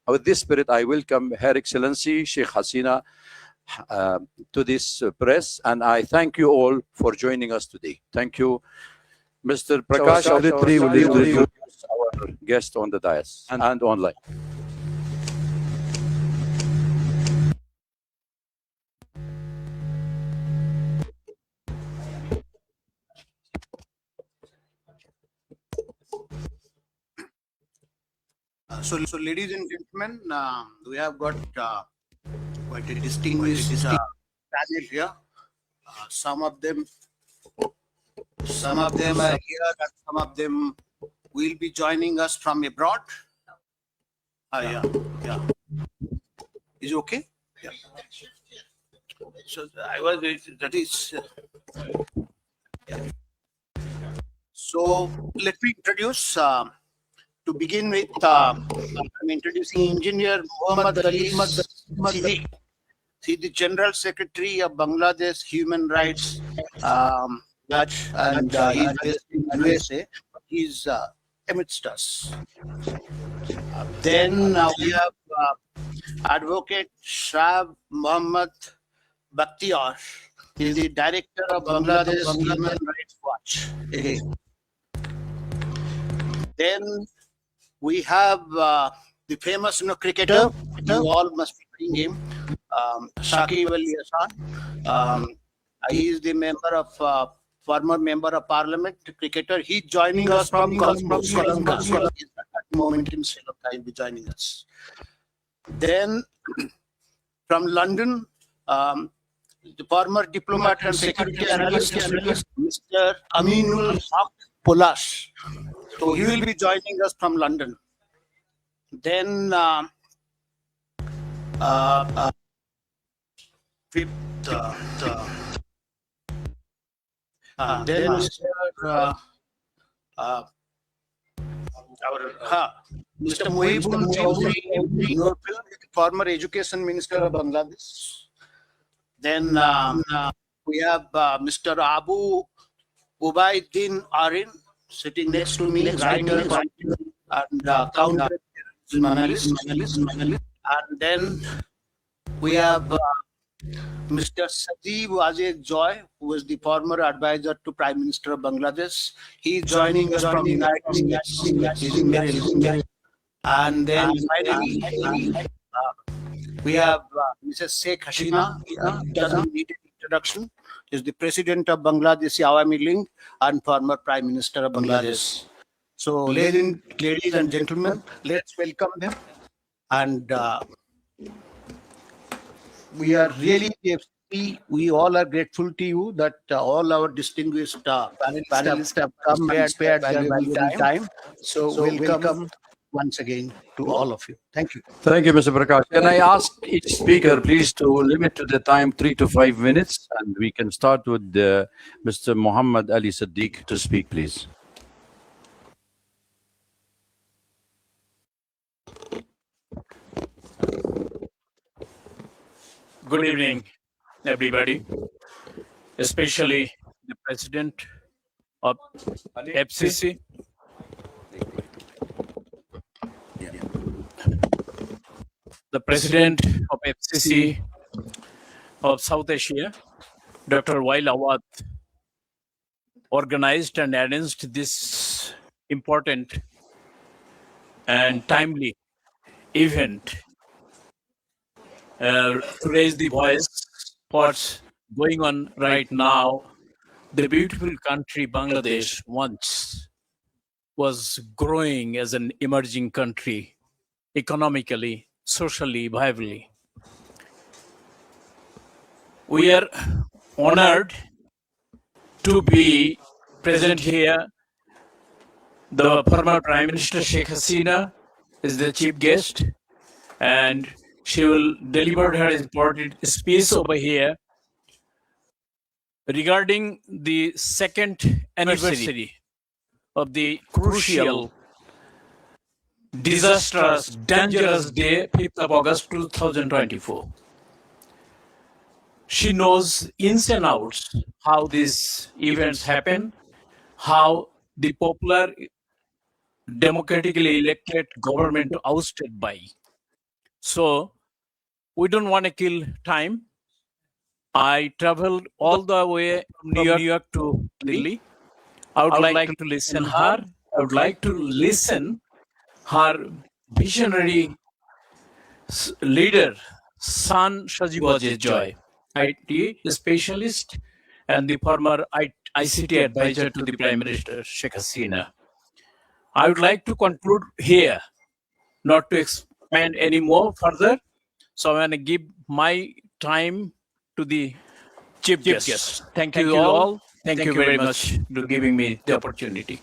With this spirit, I welcome Her Excellency Sheikh Hasina to this press, and I thank you all for joining us today. Thank you. Mr. Prakash Auditri will introduce our guest on the dais and online. So, ladies and gentlemen, we have got quite a distinguished panel here. Some of them are here, and some of them will be joining us from abroad. Yeah. Is it okay? Yeah. So So let me introduce. To begin with, I'm introducing Engineer Muhammad Ali Siddiq. He's the General Secretary of Bangladesh Human Rights Judge, and he's based in USA. He's amidst us. Then we have Advocate Shah Muhammad Bakhtiar. He's the Director of Bangladesh Human Rights Watch. Then we have the famous cricketer. You all must be knowing him, Sheikh. He is the former member of Parliament, cricketer. He's joining us from Columbus. At the moment in Sri Lanka, he'll be joining us. Then from London, the former diplomat and security analyst, Mr. Aminul Haq Polash. So he will be joining us from London. Then Mr. Muhibul Chowdhury, former Education Minister of Bangladesh. Then we have Mr. Abu Ubaiddin Arin, sitting next to me, writer and counter analyst. And then we have Mr. Sajib Wazir Joy, who is the former advisor to Prime Minister of Bangladesh. He is joining us from the United States. And then finally, we have Mrs. Sheikh Hasina. Doesn't need an introduction. Is the President of Bangladesh Awami League and former Prime Minister of Bangladesh. So, ladies and gentlemen, let's welcome them. And we are really, we all are grateful to you that all our distinguished panelists have come and spared valuable time. So, welcome once again to all of you. Thank you. Thank you, Mr. Prakash. Can I ask each speaker, please, to limit to the time 3 to 5 minutes, and we can start with Mr. Muhammad Ali Siddiq to speak, please. Good evening, everybody, especially the President of FCC. The President of FCC of South Asia, Dr. Wael Awad, organized and arranged this important and timely event to raise the voice what's going on right now. The beautiful country Bangladesh once was growing as an emerging country, economically, socially, viably. We are honored to be present here. The former Prime Minister Sheikh Hasina is the chief guest, and she will deliver her important speech over here regarding the second anniversary of the crucial, disastrous, dangerous day, 5th of August 2024. She knows ins and outs how these events happen, how the popular democratically elected government ousted by So we don't want to kill time. I traveled all the way from New York to Delhi. I would like to listen her. I would like to listen her visionary leader, son Shajibaje Joy, IT specialist and the former ICT advisor to the Prime Minister Sheikh Hasina. I would like to conclude here, not to expand any more further. So I'm going to give my time to the chief guest. Thank you all. Thank you very much for giving me the opportunity.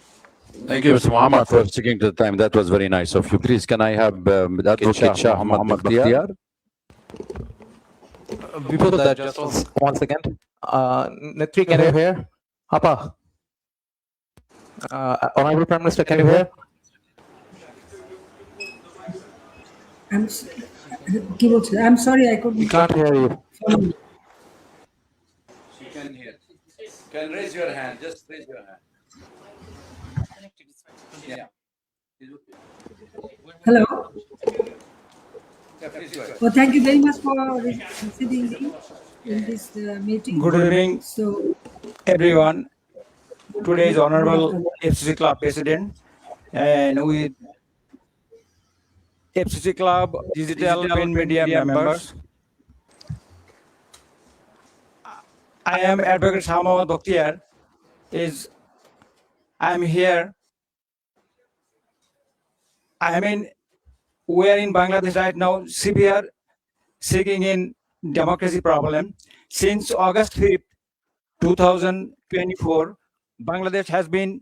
Thank you, Mr. Muhammad, for sticking to the time. That was very nice of you. Please, can I have Advocate Shah Muhammad Bakhtiyar? Before that, just one second. Netri, can you hear? Apa? Honorable Prime Minister, can you hear? I'm sorry, I couldn't. We can't hear you. She can hear. Can raise your hand. Just raise your hand. Yeah. Hello. Yeah, please go ahead. Well, thank you very much for sitting in this meeting. Good evening, So, everyone. Today is Honorable FCC Club President, and with FCC Club digital print media members. I am Advocate Shah Bakhtiyar. I am here. We are in Bangladesh right now, severe seeking in democracy problem. Since August 5th, 2024, Bangladesh has been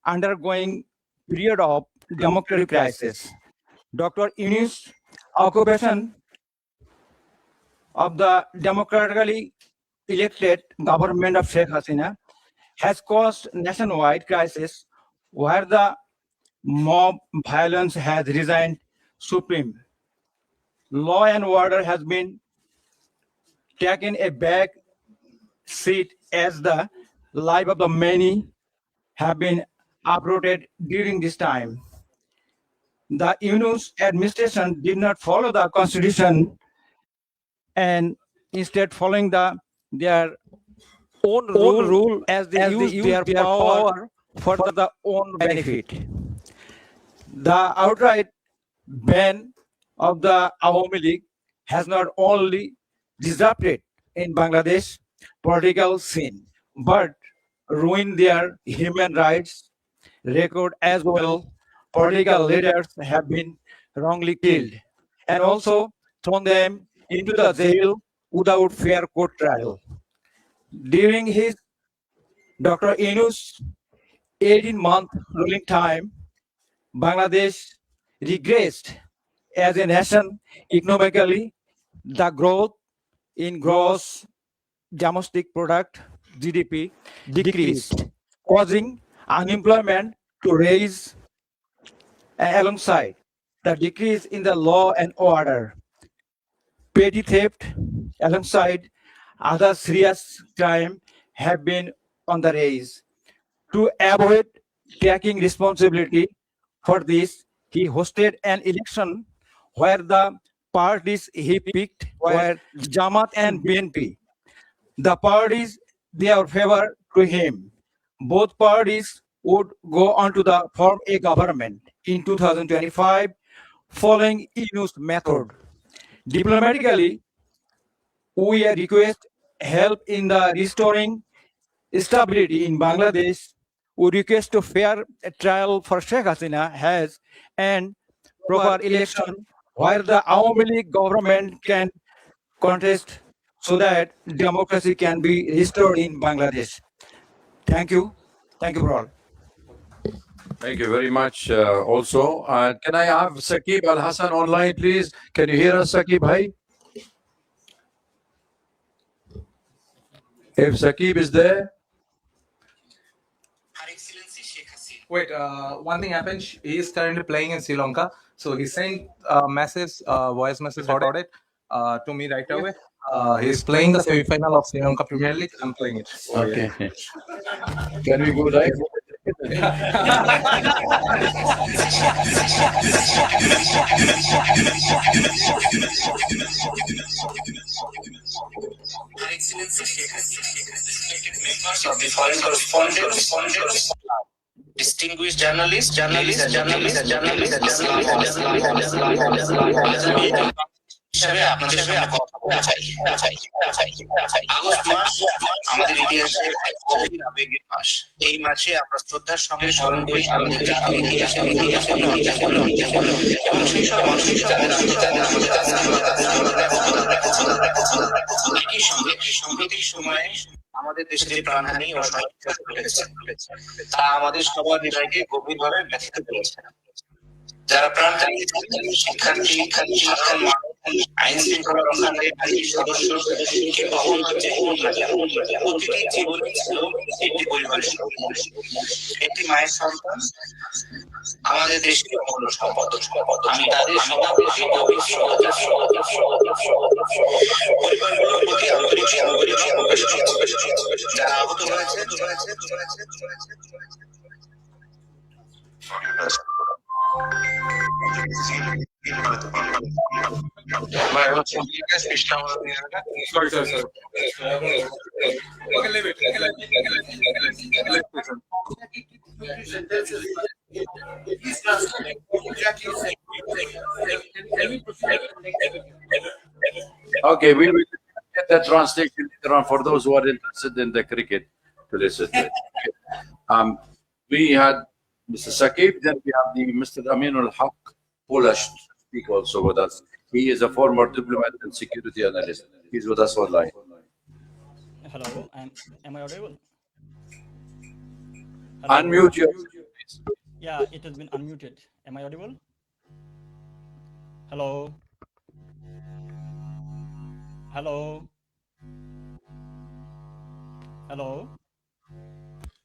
undergoing period of democratic crisis. Dr. Yunus' occupation of the democratically elected government of Sheikh Hasina has caused nationwide crisis where the mob violence has resigned supreme. Law and order has been taken a back seat as the life of the many have been uprooted during this time. The Yunus administration did not follow the constitution and instead following their own rule as they use their power for the own benefit. The outright ban of the Awami League has not only disrupted in Bangladesh political scene, but ruined their human rights record as well. Political leaders have been wrongly killed and also thrown them into the jail without fair court trial. During his Dr. Yunus' 18-month ruling time, Bangladesh regressed as a nation economically. The growth in gross domestic product GDP decreased, causing unemployment to rise alongside the decrease in the law and order. Petty theft alongside other serious crime have been on the rise. To avoid taking responsibility for this, he hosted an election where the parties he picked were Jamaat and BNP. The parties they favor to him. Both parties would go on to form a government in 2025 following Yunus' method. Diplomatically, we request help in the restoring stability in Bangladesh. We request a fair trial for Sheikh Hasina has and proper election where the Awami League government can contest so that democracy can be restored in Bangladesh. Thank you. Thank you for all. Thank you very much. Also, can I have Saqib Al Hassan online, please? Can you hear us, Saqib? Bhai? If Saqib is there, Wait, one thing happened. He is currently playing in Sri Lanka, so he sent a message, voice message about it to me right away. He's playing the semi-final of Sri Lanka Premier League. I'm playing it. okay. Can we go live? foreign correspondents, distinguished journalists, হিসাবে আপনাদের সামনে কথা বলতে চাই। August মাস আমাদের ইতিহাসের এক গভীর আবেগের মাস। এই মাসে আমরা শ্রদ্ধার সঙ্গে স্মরণ করি আমাদের জাতির ইতিহাসের এবং সেই সব মানুষ যাদের আত্মত্যাগের আমাদের একই সঙ্গে সাম্প্রতিক সময়ে আমাদের দেশে যে প্রাণহানি ও সহিংসতা ঘটেছে তা আমাদের সবার হৃদয়কে গভীরভাবে ব্যথিত করেছে। যারা প্রাণ হারিয়েছেন শিক্ষার্থী, সাধারণ মানুষ, আইন শৃঙ্খলা রক্ষাকারী বাহিনীর সদস্য কিংবা অন্য যে হোক না কেন, প্রতিটি জীবনই ছিল একটি পরিবারের সঙ্গে। একটি মায়ের সন্তান আমাদের দেশের অমূল্য সম্পদ। আমি তাদের সবার প্রতি গভীর শ্রদ্ধা পরিবারগুলোর প্রতি আন্তরিক সমবেদনা প্রকাশ করছি। যারা আহত হয়েছে Sorry. Okay, leave it. Okay, we will get the translation later on for those who are interested in the cricket to listen to it. We had Mr. Sakib, then we have the Mr. Aminul Haq Polish to speak also with us. He is a former diplomat and security analyst. He's with us online. Hello, am I audible? Unmute your please. Yeah, it has been unmuted. Am I audible? Hello? Hello? Hello?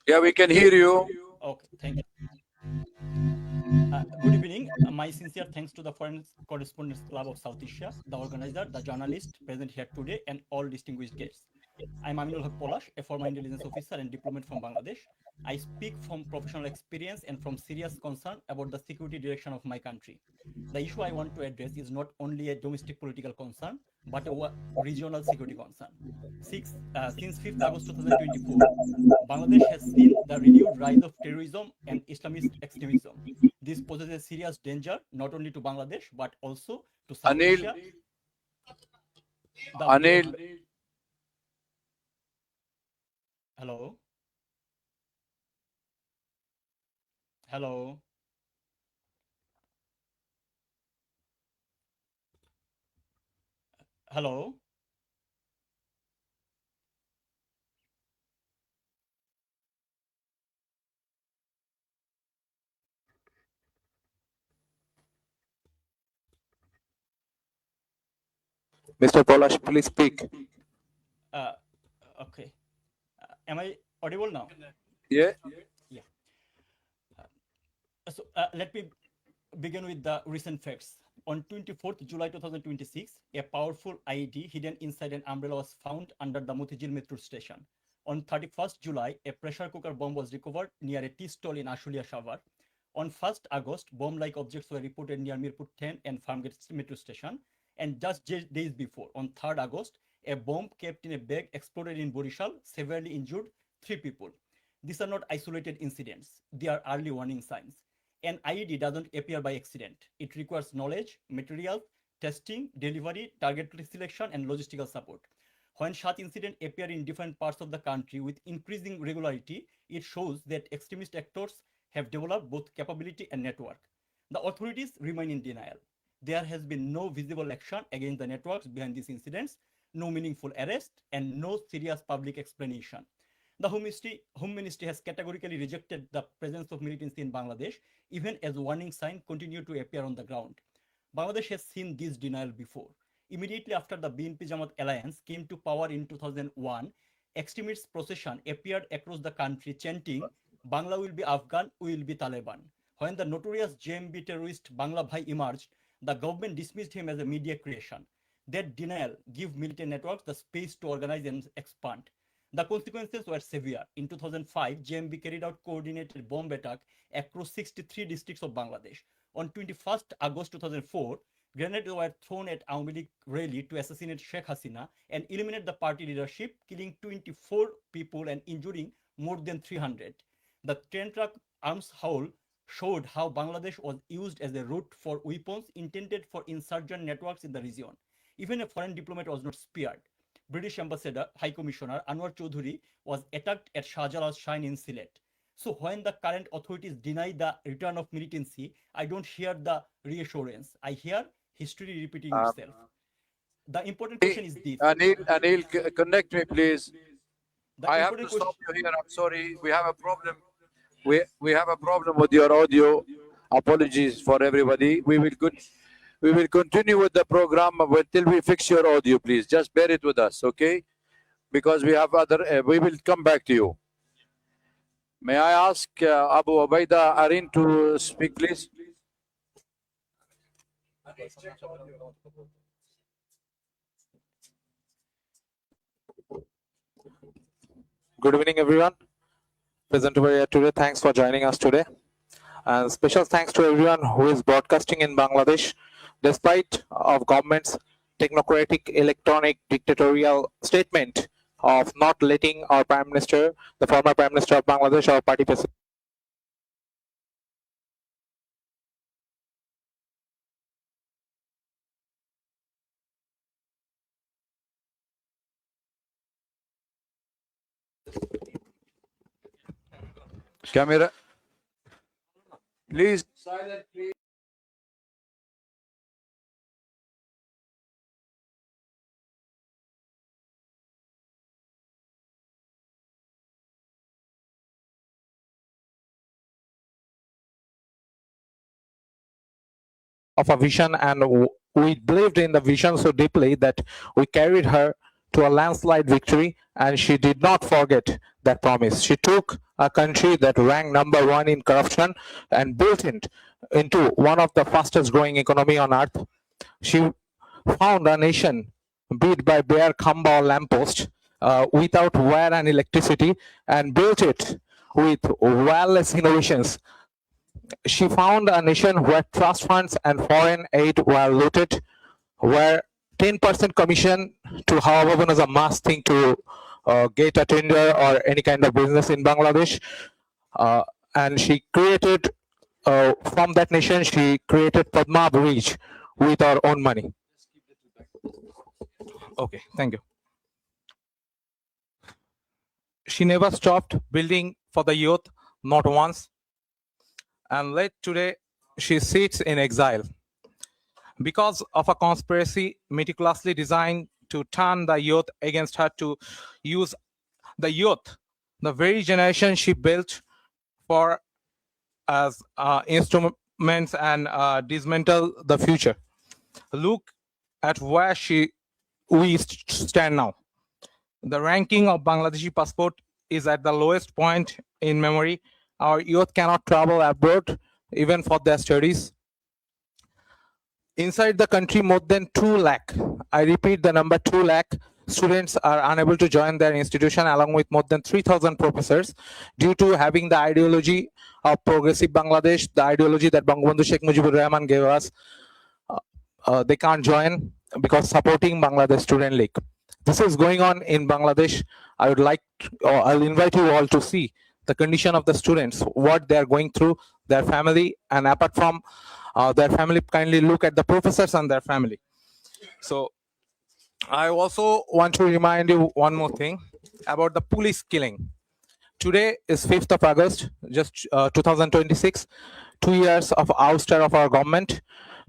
Yeah, we can hear you. Okay, thank you. Good evening. My sincere thanks to the Foreign Correspondents Club of South Asia, the organizer, the journalist present here today, and all distinguished guests. I'm Aminul Haq Polash, a former intelligence officer and diplomat from Bangladesh. I speak from professional experience and from serious concern about the security direction of my country. The issue I want to address is not only a domestic political concern, but a regional security concern. Since 5th August 2024, Bangladesh has seen the renewed rise of terrorism and Islamist extremism. This poses a serious danger not only to Bangladesh, but also to South Asia. Anil. Hello? Hello? Hello? Mr. Polash, please speak. Okay. Am I audible now? Yeah. Yeah. So let me begin with the recent facts. On 24th July 2026, a powerful IED hidden inside an umbrella was found under the Motijil metro station. On 31st July, a pressure cooker bomb was recovered near a tea stall in Ashulia Shavar. On 1st August, bomb-like objects were reported near Mirpur 10 and Farmgate metro station. And just days before, on 3rd August, a bomb kept in a bag exploded in Borishal, severely injured 3 people. These are not isolated incidents. They are early warning signs. An IED doesn't appear by accident. It requires knowledge, materials, testing, delivery, target selection, and logistical support. When such incidents appear in different parts of the country with increasing regularity, it shows that extremist actors have developed both capability and network. The authorities remain in denial. There has been no visible action against the networks behind these incidents, no meaningful arrest, and no serious public explanation. The Home Ministry has categorically rejected the presence of militancy in Bangladesh, even as warning signs continue to appear on the ground. Bangladesh has seen this denial before. Immediately after the BNP Jamaat alliance came to power in 2001, extremist procession appeared across the country chanting, Bangla will be Afghan, we will be Taliban. When the notorious JMB terrorist Bangla Bhai emerged, the government dismissed him as a media creation. That denial gave militant networks the space to organize and expand. The consequences were severe. In 2005, JMB carried out coordinated bomb attack across 63 districts of Bangladesh. On 21st August 2004, grenades were thrown at Awami League rally to assassinate Sheikh Hasina and eliminate the party leadership, killing 24 people and injuring more than 300. The 10-truck arms haul showed how Bangladesh was used as a route for weapons intended for insurgent networks in the region. Even a foreign diplomat was not spared. British Ambassador, High Commissioner Anwar Chaudhuri was attacked at Shahjalal's shrine in Sylhet. So when the current authorities deny the return of militancy, I don't hear the reassurance. I hear history repeating itself. The important question is this. Anil, connect me, please. The I have to important stop you here. I'm sorry. We have a problem. We have a problem with your audio. Apologies for everybody. We will continue with the program until we fix your audio, please. Just bear it with us, okay? Because we have other. We will come back to you. May I ask Abu Ubaida Arin to speak, please? Good evening, everyone. Present over here today. Thanks for joining us today. And special thanks to everyone who is broadcasting in Bangladesh, despite of government's technocratic, electronic, dictatorial statement of not letting our Prime Minister, the former Prime Minister of Bangladesh, our party president, Camera. Please. Silent, please. of a vision, and we believed in the vision so deeply that we carried her to a landslide victory, and she did not forget that promise. She took a country that ranked number 1 in corruption and built it into one of the fastest growing economy on earth. She found a nation beat by bare khamba or lamppost without wire and electricity, and built it with wireless innovations. She found a nation where trust funds and foreign aid were looted, where 10% commission to however is a must thing to get a tender or any kind of business in Bangladesh. And she created, from that nation, she created Padma Bridge with our own money. Okay, thank you. She never stopped building for the youth, not once. And late today, she sits in exile because of a conspiracy meticulously designed to turn the youth against her, to use the youth, the very generation she built for as instruments and dismantle the future. Look at where we stand now. The ranking of Bangladeshi passport is at the lowest point in memory. Our youth cannot travel abroad even for their studies. Inside the country, more than 2 lakh, I repeat the number 2 lakh, students are unable to join their institution, along with more than 3,000 professors, due to having the ideology of progressive Bangladesh, the ideology that Bangabandhu Sheikh Mujibur Rahman gave us. They can't join because supporting Bangladesh Student League. This is going on in Bangladesh. I would like I'll invite you all to see the condition of the students, what they are going through, their family, and apart from their family, kindly look at the professors and their family. So I also want to remind you one more thing about the police killing. Today is 5th of August, just 2026, 2 years of ouster of our government.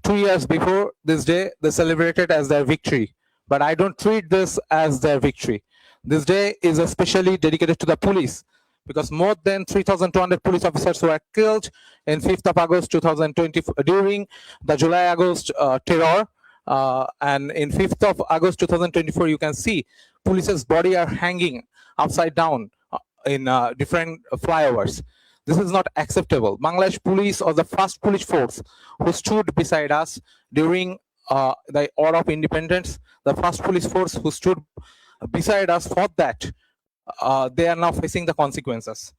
2 years before this day, they celebrated as their victory. But I don't treat this as their victory. This day is especially dedicated to the police, because more than 3,200 police officers were killed in 5th of August 2020 during the July-August terror. And in 5th of August 2024, you can see police's body are hanging upside down in different flyovers. This is not acceptable. Bangladesh police was the first police force who stood beside us during the War of Independence. The first police force who stood beside us for that. They are now facing the consequences.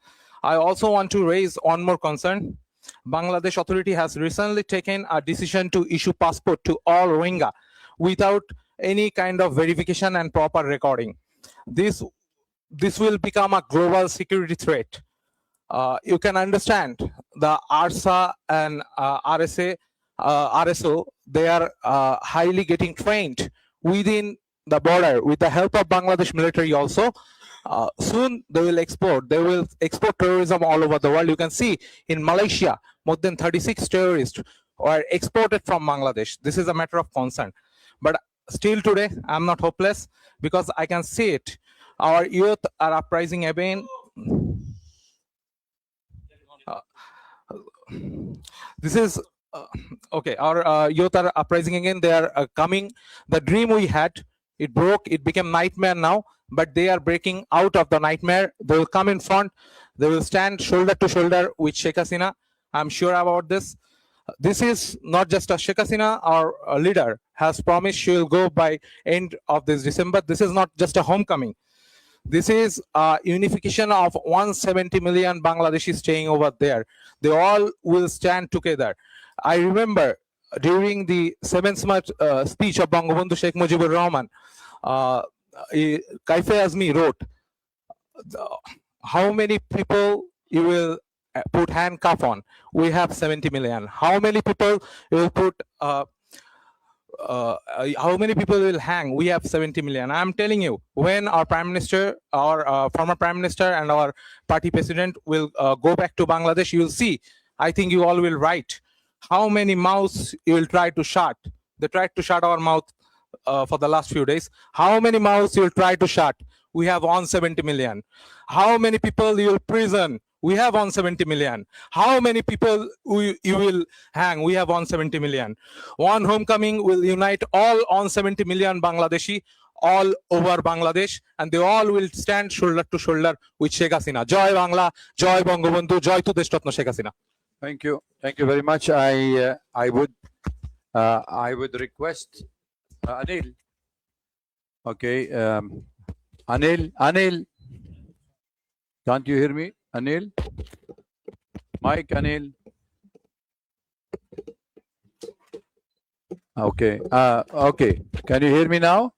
I also want to raise one more concern. Bangladesh authority has recently taken a decision to issue passport to all Rohingya without any kind of verification and proper recording. This this will become a global security threat. You can understand the ARSA and RSA, RSO, they are highly getting trained within the border with the help of Bangladesh military also. Soon they will export terrorism all over the world. You can see in Malaysia, more than 36 terrorists are exported from Bangladesh. This is a matter of concern. But still today, I'm not hopeless because I can see it. Our youth are uprising again. This is okay. Our youth are uprising again. They are coming. The dream we had, it broke. It became nightmare now. But they are breaking out of the nightmare. They will come in front. They will stand shoulder to shoulder with Sheikh Hasina. I'm sure about this. This is not just a Sheikh Hasina. Our leader has promised she will go by end of this December. This is not just a homecoming. This is a unification of 170 million Bangladeshis staying over there. They all will stand together. I remember during the 7th March speech of Bangabandhu Sheikh Mujibur Rahman, Kaife Azmi wrote, how many people you will put handcuff on? We have 70 million. How many people you will put how many people will hang? We have 70 million. I'm telling you, when our prime minister, our former prime minister and our party president will go back to Bangladesh, you will see, I think you all will write how many mouths you will try to shut. They tried to shut our mouth for the last few days. How many mouths you will try to shut? We have 170 million. How many people you will prison? We have 170 million. How many people you will hang? We have 170 million. One homecoming will unite all 170 million Bangladeshi all over Bangladesh, and they all will stand shoulder to shoulder with Sheikh Hasina. Joy Bangla, Joy Bangabandhu, Joy to Deshratna Sheikh Hasina. Thank you. Thank you very much. I would request Anil. Okay. Anil. Can't you hear me? Anil? Mike, Anil. Okay. Okay. Can you hear me now?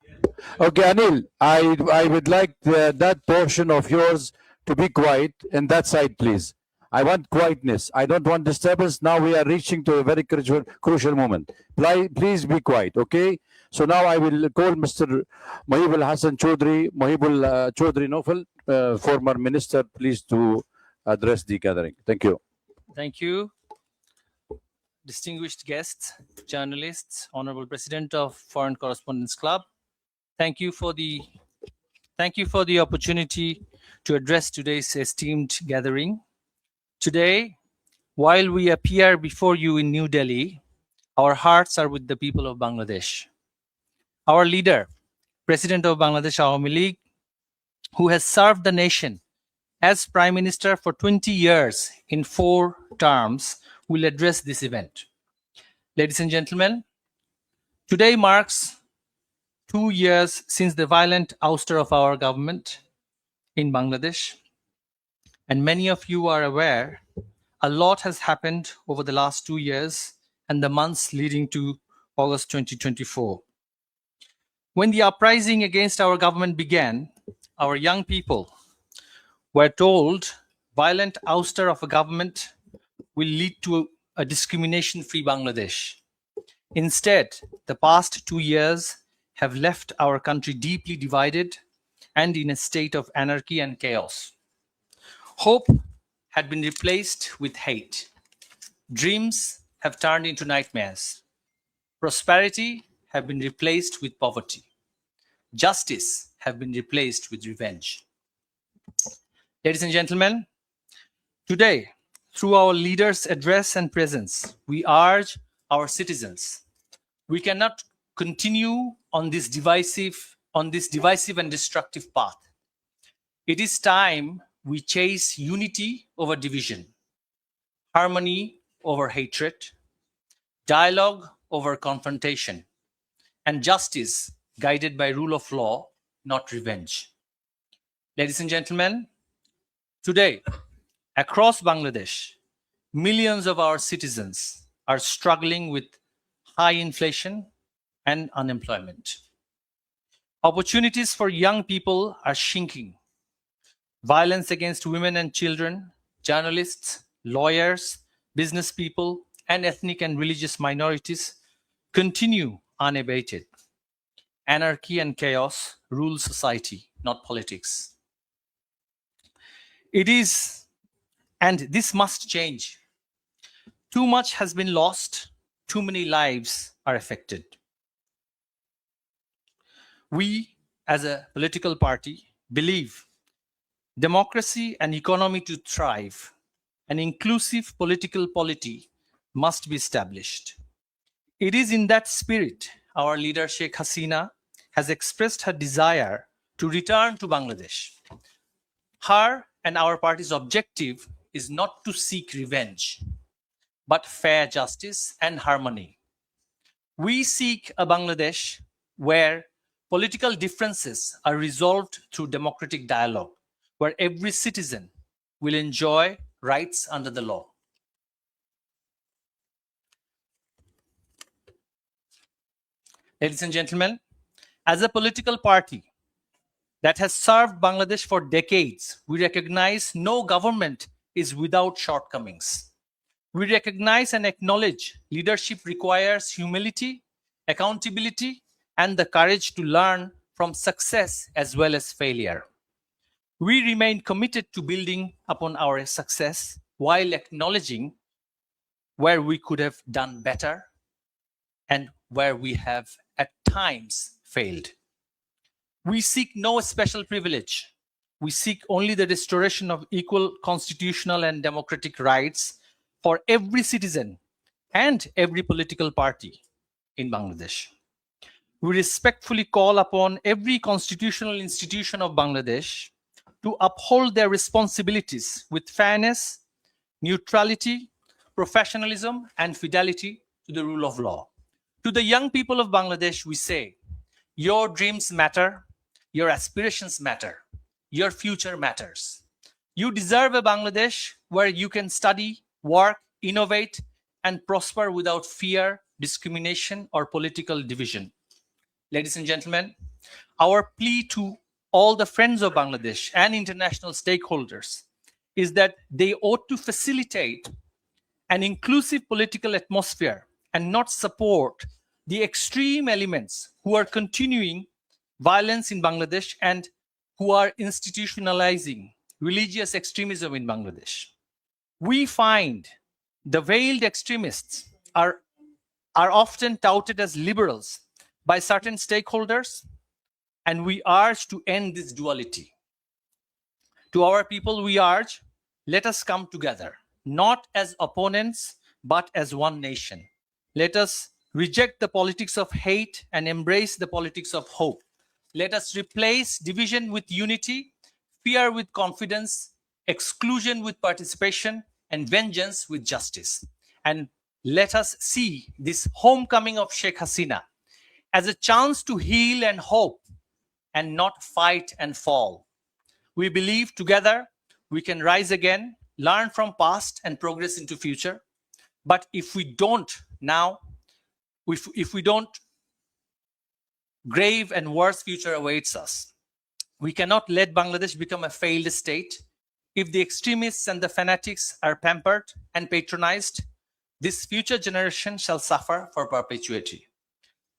Okay, Anil, I would like that portion of yours to be quiet in that side, please. I want quietness. I don't want disturbance. Now we are reaching to a very crucial moment. Please be quiet, okay? So now I will call Mr. Mohibul Hassan Chaudhry, Mohibul Chaudhry Nofal, former minister, please to address the gathering. Thank you. Thank you. Distinguished guests, journalists, Honorable President of Foreign Correspondents Club, thank you for the opportunity to address today's esteemed gathering. Today, while we appear before you in New Delhi, our hearts are with the people of Bangladesh. Our leader, President of Bangladesh Awami League, who has served the nation as Prime Minister for 20 years in 4 terms, will address this event. Ladies and gentlemen, today marks 2 years since the violent ouster of our government in Bangladesh. And many of you are aware, a lot has happened over the last 2 years and the months leading to August 2024. When the uprising against our government began, our young people were told violent ouster of a government will lead to a discrimination-free Bangladesh. Instead, the past 2 years have left our country deeply divided and in a state of anarchy and chaos. Hope had been replaced with hate. Dreams have turned into nightmares. Prosperity have been replaced with poverty. Justice have been replaced with revenge. Ladies and gentlemen, today, through our leaders' address and presence, we urge our citizens, we cannot continue on this divisive and destructive path. It is time we chase unity over division, harmony over hatred, dialogue over confrontation, and justice guided by rule of law, not revenge. Ladies and gentlemen, today, across Bangladesh, millions of our citizens are struggling with high inflation and unemployment. Opportunities for young people are shrinking Violence against women and children, journalists, lawyers, business people, and ethnic and religious minorities continue unabated. Anarchy and chaos rule society, not politics. It is, and this must change. Too much has been lost, too many lives are affected. We, as a political party, believe democracy and economy to thrive, an inclusive political polity must be established. It is in that spirit our leader Sheikh Hasina has expressed her desire to return to Bangladesh. Her and our party's objective is not to seek revenge, but fair justice and harmony. We seek a Bangladesh where political differences are resolved through democratic dialogue, where every citizen will enjoy rights under the law. Ladies and gentlemen, as a political party that has served Bangladesh for decades, we recognize no government is without shortcomings. We recognize and acknowledge leadership requires humility, accountability, and the courage to learn from success as well as failure. We remain committed to building upon our success while acknowledging where we could have done better and where we have at times failed. We seek no special privilege. We seek only the restoration of equal constitutional and democratic rights for every citizen and every political party in Bangladesh. We respectfully call upon every constitutional institution of Bangladesh to uphold their responsibilities with fairness, neutrality, professionalism, and fidelity to the rule of law. To the young people of Bangladesh, we say, your dreams matter, your aspirations matter, your future matters. You deserve a Bangladesh where you can study, work, innovate, and prosper without fear, discrimination, or political division. Ladies and gentlemen, our plea to all the friends of Bangladesh and international stakeholders is that they ought to facilitate an inclusive political atmosphere and not support the extreme elements who are continuing violence in Bangladesh and who are institutionalizing religious extremism in Bangladesh. We find the veiled extremists are often touted as liberals by certain stakeholders, and we urge to end this duality. To our people, we urge, let us come together, not as opponents, but as one nation. Let us reject the politics of hate and embrace the politics of hope. Let us replace division with unity, fear with confidence, exclusion with participation, and vengeance with justice. And let us see this homecoming of Sheikh Hasina as a chance to heal and hope and not fight and fall. We believe together we can rise again, learn from past and progress into future. But if we don't now, if we don't, grave and worse future awaits us. We cannot let Bangladesh become a failed state. If the extremists and the fanatics are pampered and patronized, this future generation shall suffer for perpetuity.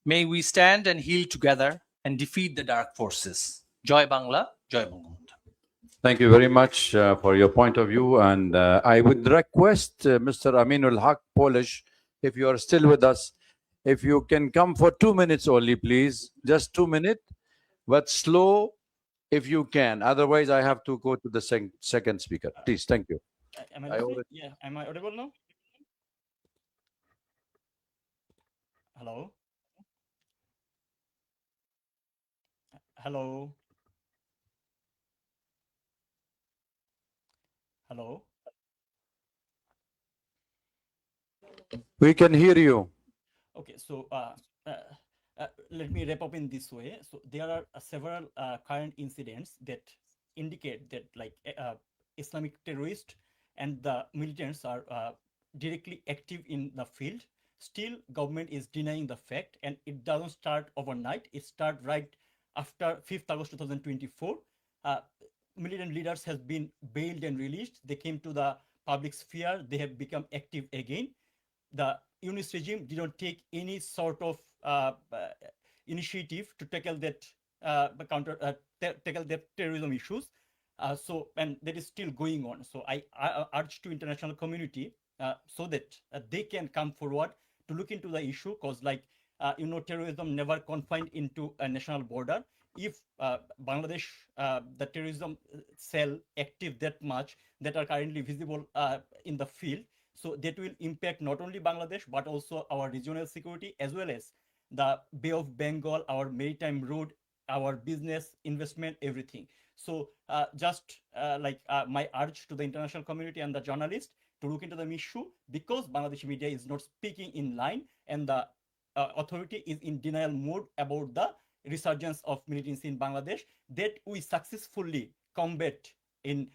May we stand and heal together and defeat the dark forces. Joy Bangla, Joy Bangabandhu. Thank you very much for your point of view. And I would request Mr. Aminul Haq, Polish, if you are still with us, if you can come for 2 minutes only, please. Just 2 minutes, but slow if you can. Otherwise, I have to go to the second speaker. Please, thank you. Am I audible? Yeah, am I audible now? Hello? Hello? Hello? We can hear you. Okay, so let me wrap up in this way. So there are several current incidents that indicate that like Islamic terrorists and the militants are directly active in the field. Still, government is denying the fact, and it doesn't start overnight. It starts right after 5th August 2024. militant leaders has been bailed and released. They came to the public sphere. They have become active again. The Yunus regime didn't take any sort of initiative to tackle that tackle that terrorism issues. And that is still going on. So I urge to international community so that they can come forward to look into the issue, because terrorism never confined into a national border. If Bangladesh, the terrorism cell active that much that are currently visible in the field, so that will impact not only Bangladesh, but also our regional security, as well as the Bay of Bengal, our maritime road, our business, investment, everything. So my urge to the international community and the journalists to look into the issue, because Bangladeshi media is not speaking in line, and the authority is in denial mode about the resurgence of militancy in Bangladesh that we successfully combat in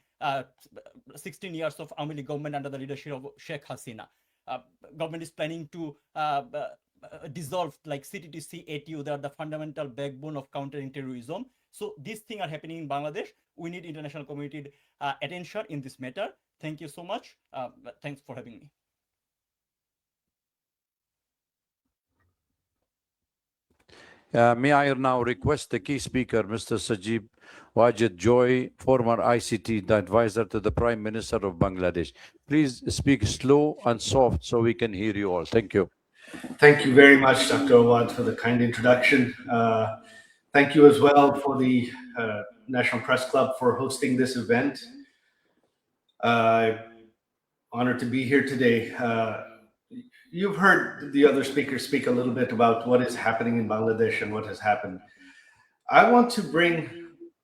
16 years of Awami League government under the leadership of Sheikh Hasina. Government is planning to dissolve like CTTC, ATU. They are the fundamental backbone of countering terrorism. So these things are happening in Bangladesh. We need international community attention in this matter. Thank you so much. Thanks for having me. May I now request the key speaker, Mr. Sajib Wajid Joy, former ICT advisor to the Prime Minister of Bangladesh. Please speak slow and soft so we can hear you all. Thank you. Thank you very much, Dr. Awad, for the kind introduction. Thank you as well for the National Press Club for hosting this event. Honored to be here today. You've heard the other speakers speak a little bit about what is happening in Bangladesh and what has happened. I want to bring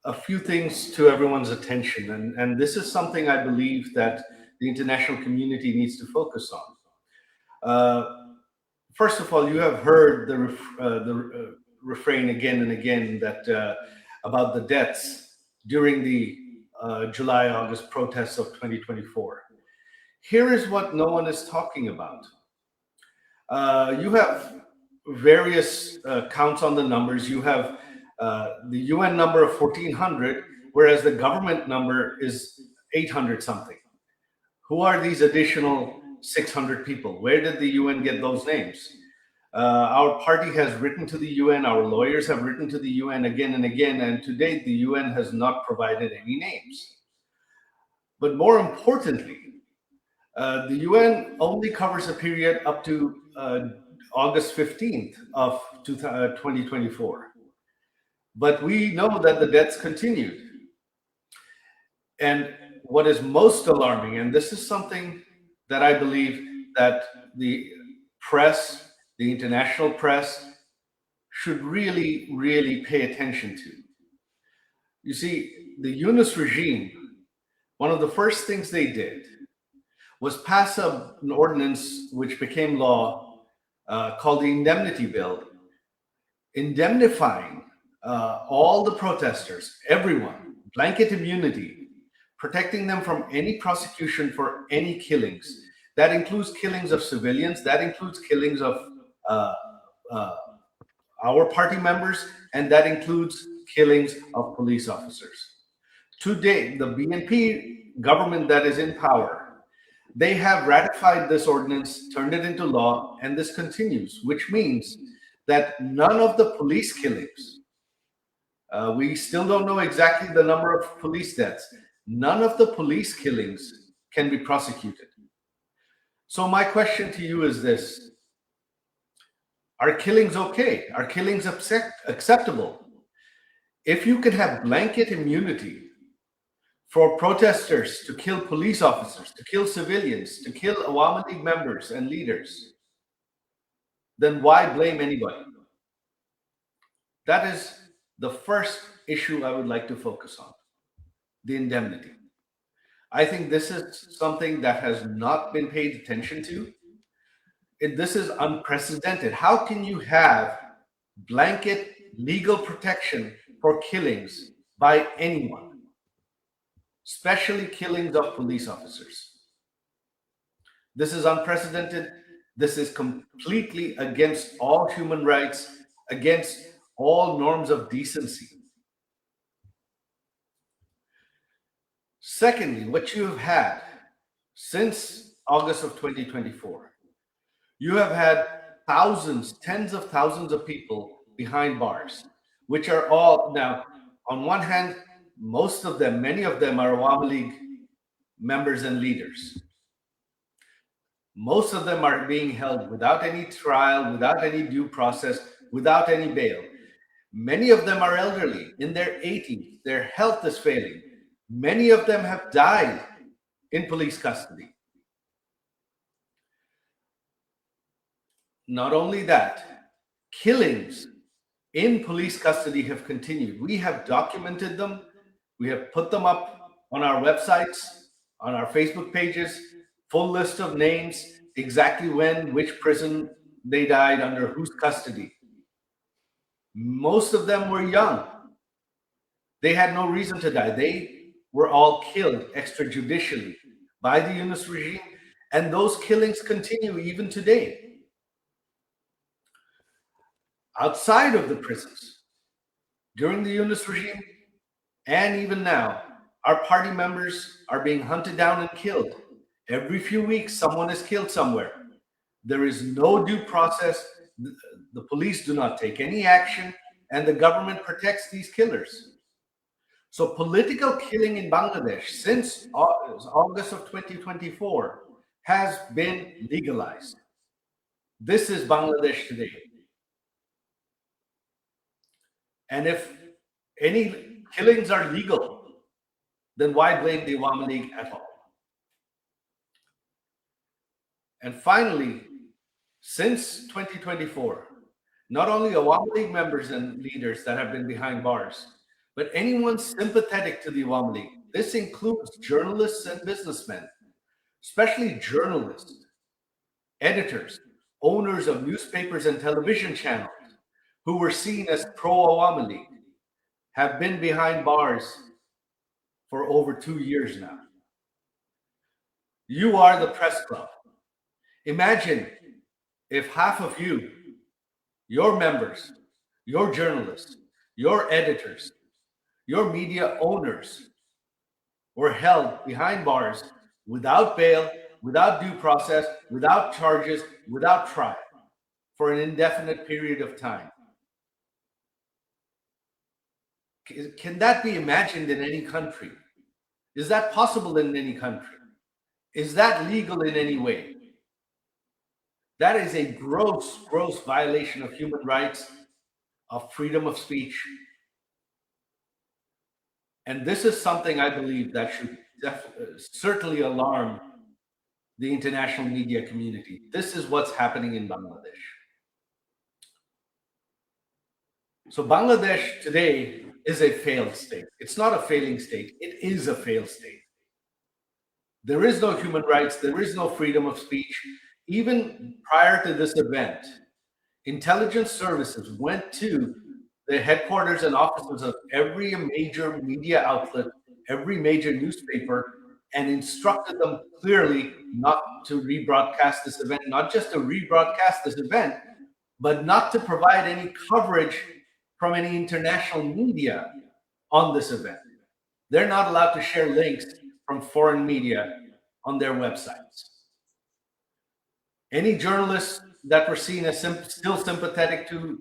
a few things to everyone's attention, and this is something I believe that the international community needs to focus on. First of all, you have heard the refrain again and again that about the deaths during the July-August protests of 2024. Here is what no one is talking about. You have various counts on the numbers. You have the UN number of 1,400, whereas the government number is 800 something. Who are these additional 600 people? Where did the UN get those names? Our party has written to the UN, our lawyers have written to the UN again and again, and to date the UN has not provided any names. But more importantly, the UN only covers a period up to August 15th of 2024. But we know that the deaths continued. And what is most alarming, and this is something that I believe that the press, the international press, should really, really pay attention to. You see, the Yunus regime, one of the first things they did was pass an ordinance which became law called the Indemnity Bill, indemnifying all the protesters, everyone, blanket immunity, protecting them from any prosecution for any killings. That includes killings of civilians, that includes killings of our party members, and that includes killings of police officers. To date, the BNP government that is in power, they have ratified this ordinance, turned it into law, and this continues, which means that none of the police killings, we still don't know exactly the number of police deaths, none of the police killings can be prosecuted. So my question to you is this: are killings okay? Are killings acceptable? If you can have blanket immunity for protesters to kill police officers, to kill civilians, to kill Awami League members and leaders, then why blame anybody? That is the first issue I would like to focus on, the indemnity. I think this is something that has not been paid attention to. This is unprecedented. How can you have blanket legal protection for killings by anyone, especially killings of police officers? This is unprecedented. This is completely against all human rights, against all norms of decency. Secondly, what you have had since August of 2024, you have had thousands, tens of thousands of people behind bars, which are all now, on one hand, most of them, many of them are Awami League members and leaders. Most of them are being held without any trial, without any due process, without any bail. Many of them are elderly, in their 80s. Their health is failing. Many of them have died in police custody. Not only that, killings in police custody have continued. We have documented them. We have put them up on our websites, on our Facebook pages, full list of names, exactly when, which prison they died, under whose custody. Most of them were young. They had no reason to die. They were all killed extrajudicially by the Yunus regime, and those killings continue even today. Outside of the prisons, during the Yunus regime, and even now, our party members are being hunted down and killed. Every few weeks, someone is killed somewhere. There is no due process. The police do not take any action, and the government protects these killers. So political killing in Bangladesh since August of 2024 has been legalized. This is Bangladesh today. And if any killings are legal, then why blame the Awami League at all? And finally, since 2024, not only Awami League members and leaders that have been behind bars, but anyone sympathetic to the Awami League. This includes journalists and businessmen, especially journalists, editors, owners of newspapers and television channels who were seen as pro-Awami League, have been behind bars for over 2 years now. You are the press club. Imagine if half of you, your members, your journalists, your editors, your media owners were held behind bars without bail, without due process, without charges, without trial for an indefinite period of time. Can that be imagined in any country? Is that possible in any country? Is that legal in any way? That is a gross, gross violation of human rights, of freedom of speech. And this is something I believe that should certainly alarm the international media community. This is what's happening in Bangladesh. So Bangladesh today is a failed state. It's not a failing state. It is a failed state. There is no human rights. There is no freedom of speech. Even prior to this event, intelligence services went to the headquarters and offices of every major media outlet, every major newspaper, and instructed them clearly not to rebroadcast this event, not just to rebroadcast this event, but not to provide any coverage from any international media on this event. They're not allowed to share links from foreign media on their websites. Any journalists that were seen as still sympathetic to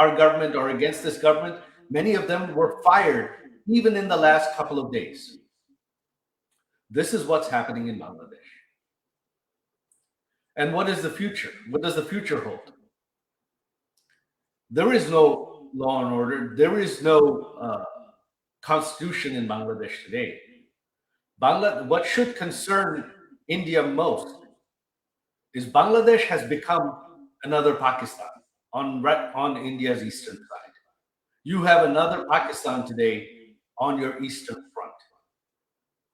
our government or against this government, many of them were fired even in the last couple of days. This is what's happening in Bangladesh. And what is the future? What does the future hold? There is no law and order. There is no constitution in Bangladesh today. What should concern India most is Bangladesh has become another Pakistan on India's eastern side. You have another Pakistan today on your eastern front.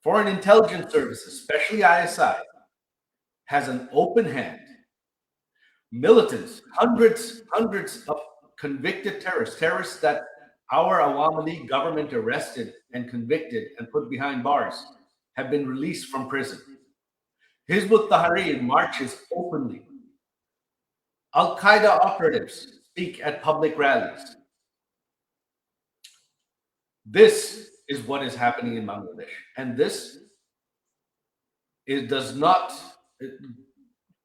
Foreign intelligence services, especially ISI, has an open hand. Militants, hundreds of convicted terrorists that our Awami League government arrested and convicted and put behind bars, have been released from prison. Hizb ut-Tahrir marches openly. Al-Qaeda operatives speak at public rallies. This is what is happening in Bangladesh. And this does not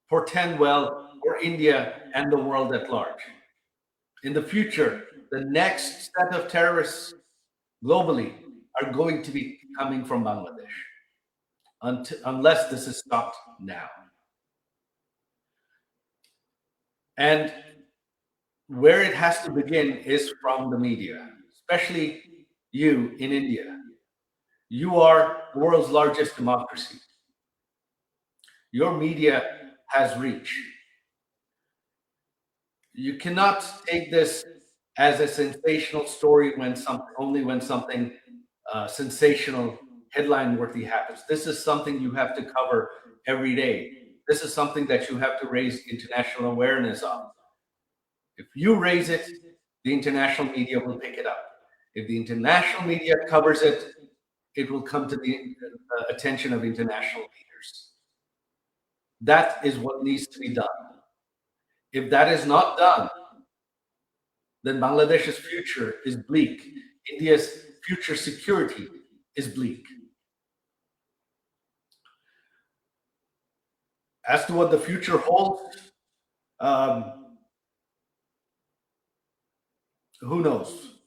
portend well for India and the world at large. In the future, the next set of terrorists globally are going to be coming from Bangladesh, unless this is stopped now. And where it has to begin is from the media, especially you in India. You are the world's largest democracy. Your media has reach. You cannot take this as a sensational story only when something sensational, headline-worthy happens. This is something you have to cover every day. This is something that you have to raise international awareness of. If you raise it, the international media will pick it up. If the international media covers it, it will come to the attention of international leaders. That is what needs to be done. If that is not done, then Bangladesh's future is bleak. India's future security is bleak. As to what the future holds, who knows?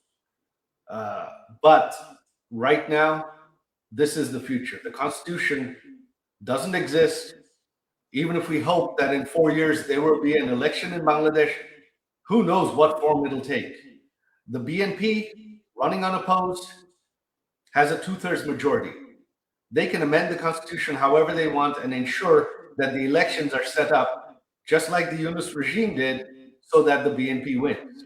But right now, this is the future. The Constitution doesn't exist. Even if we hope that in 4 years there will be an election in Bangladesh, who knows what form it'll take. The BNP, running unopposed, has a 2/3 majority. They can amend the Constitution however they want and ensure that the elections are set up just like the Yunus regime did, so that the BNP wins.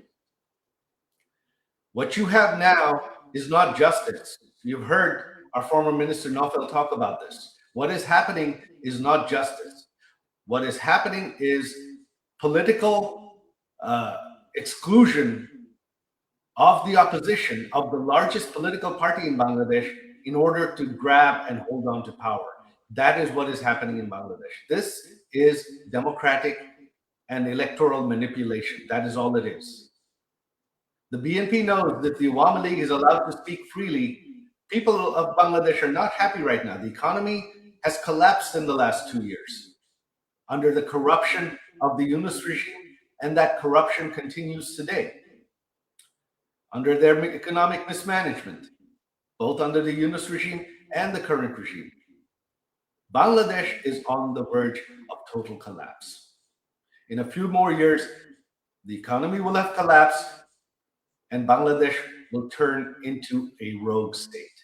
What you have now is not justice. You've heard our former Minister Naufel talk about this. What is happening is not justice. What is happening is political exclusion of the opposition, of the largest political party in Bangladesh, in order to grab and hold on to power. That is what is happening in Bangladesh. This is democratic and electoral manipulation. That is all it is. The BNP knows that the Awami League is allowed to speak freely. People of Bangladesh are not happy right now. The economy has collapsed in the last 2 years under the corruption of the Yunus regime, and that corruption continues today under their economic mismanagement, both under the Yunus regime and the current regime. Bangladesh is on the verge of total collapse. In a few more years, the economy will have collapsed and Bangladesh will turn into a rogue state.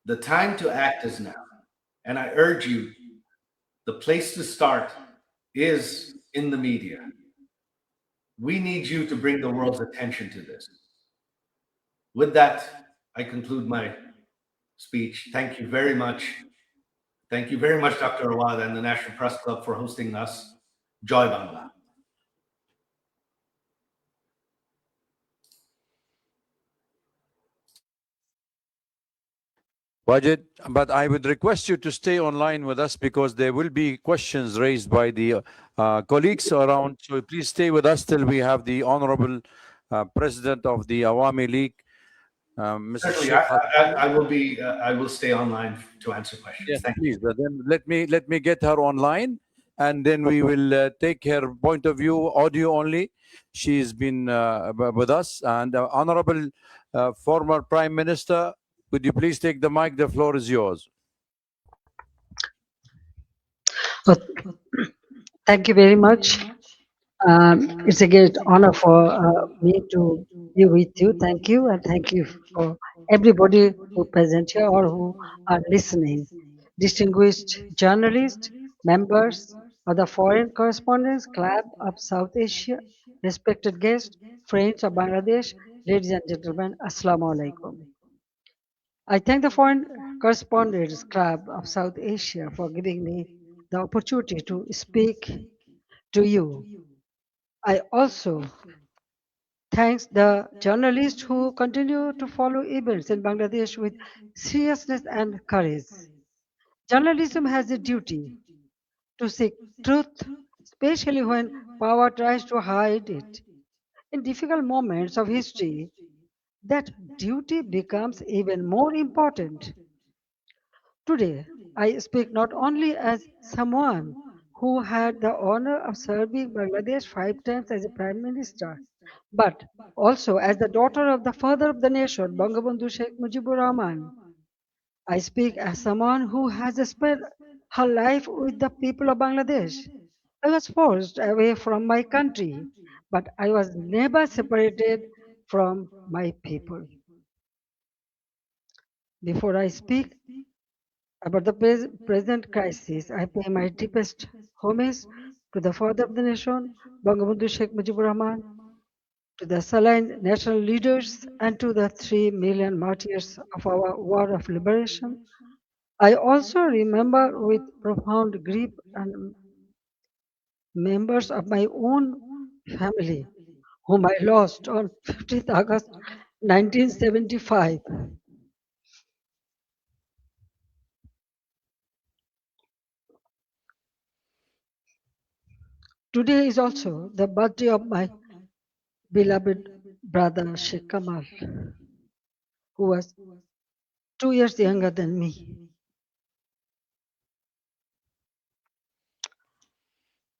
The time to act is now. And I urge you, the place to start is in the media. We need you to bring the world's attention to this. With that, I conclude my speech. Thank you very much. Thank you very much, Dr. Awad and the National Press Club for hosting us. Joy Bangla. Wajid, but I would request you to stay online with us because there will be questions raised by the colleagues around. So please stay with us till we have the Honorable President of the Awami League, Mr. Certainly, Sheikh. I will stay online to answer questions. Yes, Thank please. you. Then let me get her online, and then we will take her point of view, audio only. She's been with us, and Honorable former Prime Minister, would you please take the mic? The floor is yours. Thank you very much. It's a great honor for me to be with you. Thank you, and thank you for everybody who present here or who are listening. Distinguished journalists, members of the Foreign Correspondents Club of South Asia, respected guests, friends of Bangladesh, ladies and gentlemen, Assalamu alaikum. I thank the Foreign Correspondents Club of South Asia for giving me the opportunity to speak to you. I also thank the journalists who continue to follow events in Bangladesh with seriousness and courage. Journalism has a duty to seek truth, especially when power tries to hide it. In difficult moments of history, that duty becomes even more important. Today, I speak not only as someone who had the honor of serving Bangladesh 5 times as a Prime Minister, but also as the daughter of the father of the nation, Bangabandhu Sheikh Mujibur Rahman. I speak as someone who has spent her life with the people of Bangladesh. I was forced away from my country, but I was never separated from my people. Before I speak about the present crisis, I pay my deepest homage to the father of the nation, Bangabandhu Sheikh Mujibur Rahman, to the Saline national leaders, and to the 3 million martyrs of our war of liberation. I also remember with profound grief and members of my own family whom I lost on 15th August 1975. Today is also the birthday of my beloved brother Sheikh Kamal, who was 2 years younger than me.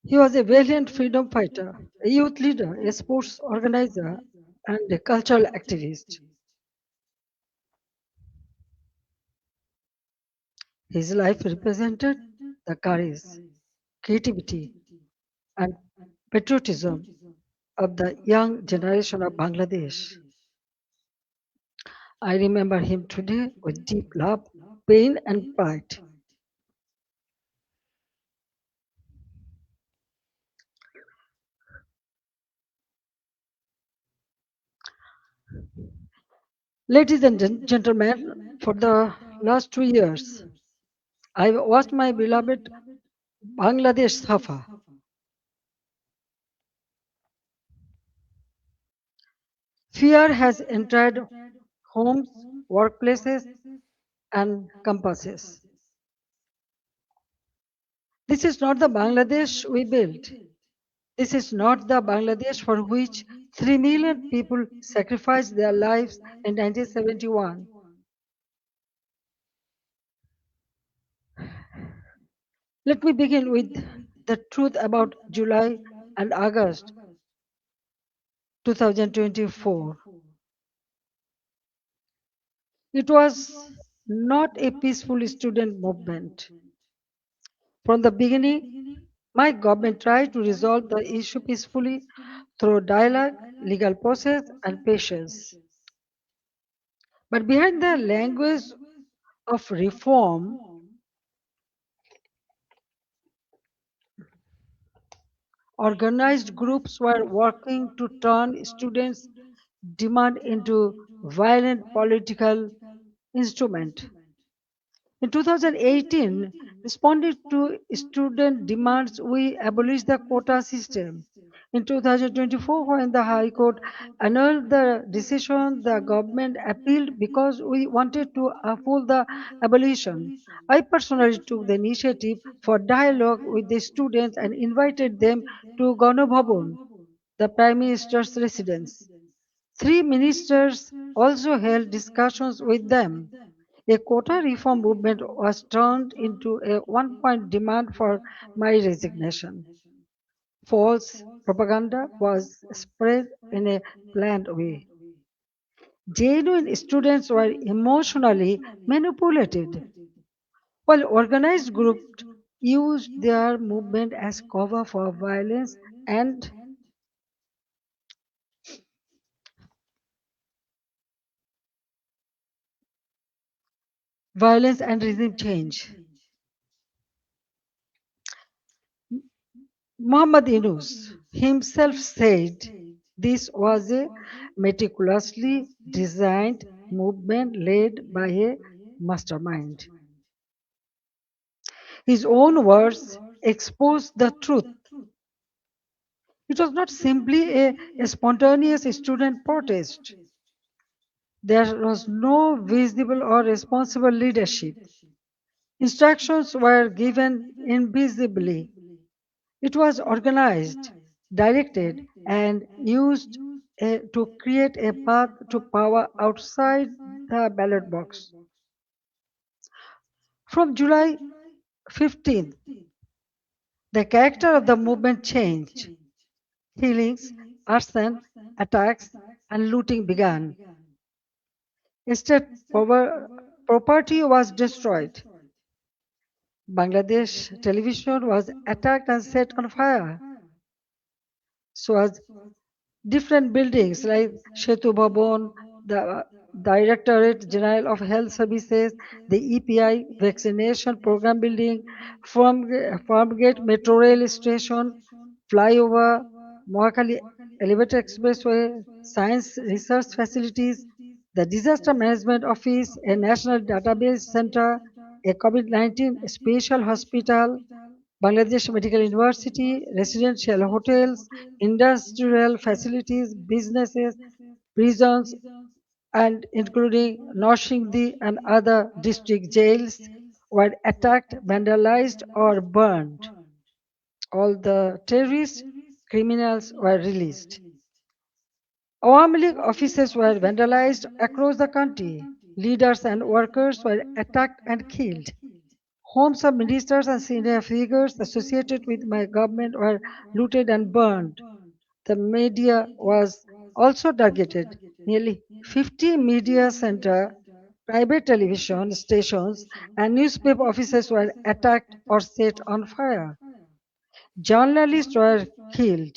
He was a valiant freedom fighter, a youth leader, a sports organizer, and a cultural activist. His life represented the courage, creativity, and patriotism of the young generation of Bangladesh. I remember him today with deep love, pain, and pride. Ladies and gentlemen, for the last 2 years, I've watched my beloved Bangladesh suffer. Fear has entered homes, workplaces, and campuses. This is not the Bangladesh we built. This is not the Bangladesh for which 3 million people sacrificed their lives in 1971. Let me begin with the truth about July and August 2024. It was not a peaceful student movement. From the beginning, my government tried to resolve the issue peacefully through dialogue, legal process, and patience. But behind the language of reform, organized groups were working to turn students' demand into violent political instrument. In 2018, responding to student demands, we abolished the quota system. In 2024, when the High Court annulled the decision, the government appealed because we wanted to uphold the abolition. I personally took the initiative for dialogue with the students and invited them to Ganabhavan, the Prime Minister's residence. 3 ministers also held discussions with them. A quota reform movement was turned into a one-point demand for my resignation. False propaganda was spread in a planned way. Genuine students were emotionally manipulated, while organized groups used their movement as cover for and violence and regime change. Muhammad Yunus himself said this was a meticulously designed movement led by a mastermind. His own words expose the truth. It was not simply a spontaneous student protest. There was no visible or responsible leadership. Instructions were given invisibly. It was organized, directed, and used to create a path to power outside the ballot box. From July 15th, the character of the movement changed. Killings, arson, attacks, and looting began. State property was destroyed. Bangladesh television was attacked and set on fire. So was different buildings like Shetu Bhavan, the Directorate General of Health Services, the EPI vaccination program building, Farmgate Metro Rail Station, flyover, Mohakali Elevator Expressway, science research facilities, the Disaster Management Office, a national database center, a COVID-19 special hospital, Bangladesh Medical University, residential hotels, industrial facilities, businesses, prisons, and including Noshingdi and other district jails were attacked, vandalized, or burned. All the terrorists, criminals were released. Awami League offices were vandalized across the country. Leaders and workers were attacked and killed. Homes of ministers and senior figures associated with my government were looted and burned. The media was also targeted. Nearly 50 media center, private television stations, and newspaper offices were attacked or set on fire. Journalists were killed.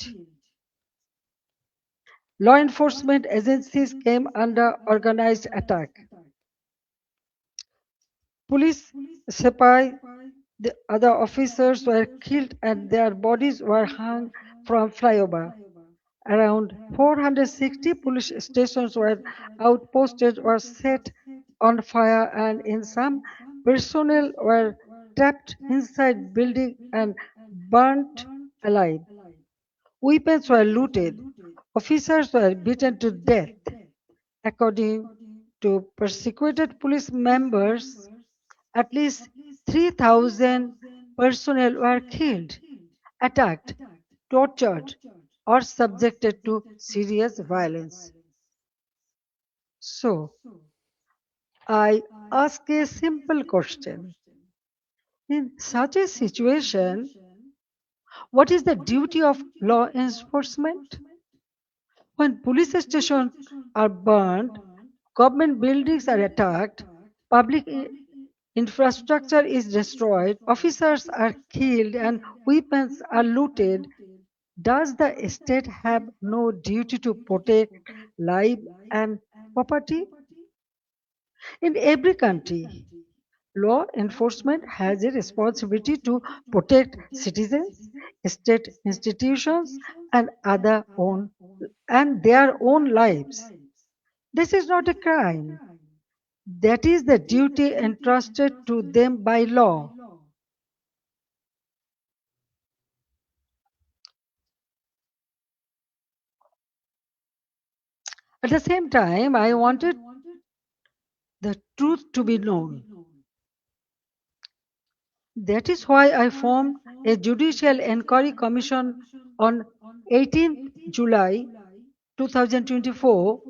Law enforcement agencies came under organized attack. Police, Sepai, the other officers were killed and their bodies were hung from flyover. Around 460 police stations were outposted or set on fire, and in some, personnel were trapped inside buildings and burnt alive. Weapons were looted. Officers were beaten to death. According to persecuted police members, at least 3,000 personnel were killed, attacked, tortured, or subjected to serious violence. So, I ask a simple question. In such a situation, what is the duty of law enforcement? When police stations are burned, government buildings are attacked, public infrastructure is destroyed, officers are killed, and weapons are looted, does the state have no duty to protect life and property? In every country, law enforcement has a responsibility to protect citizens, state institutions, and their own lives. This is not a crime. That is the duty entrusted to them by law. At the same time, I wanted the truth to be known. That is why I formed a judicial inquiry commission on 18th July 2024.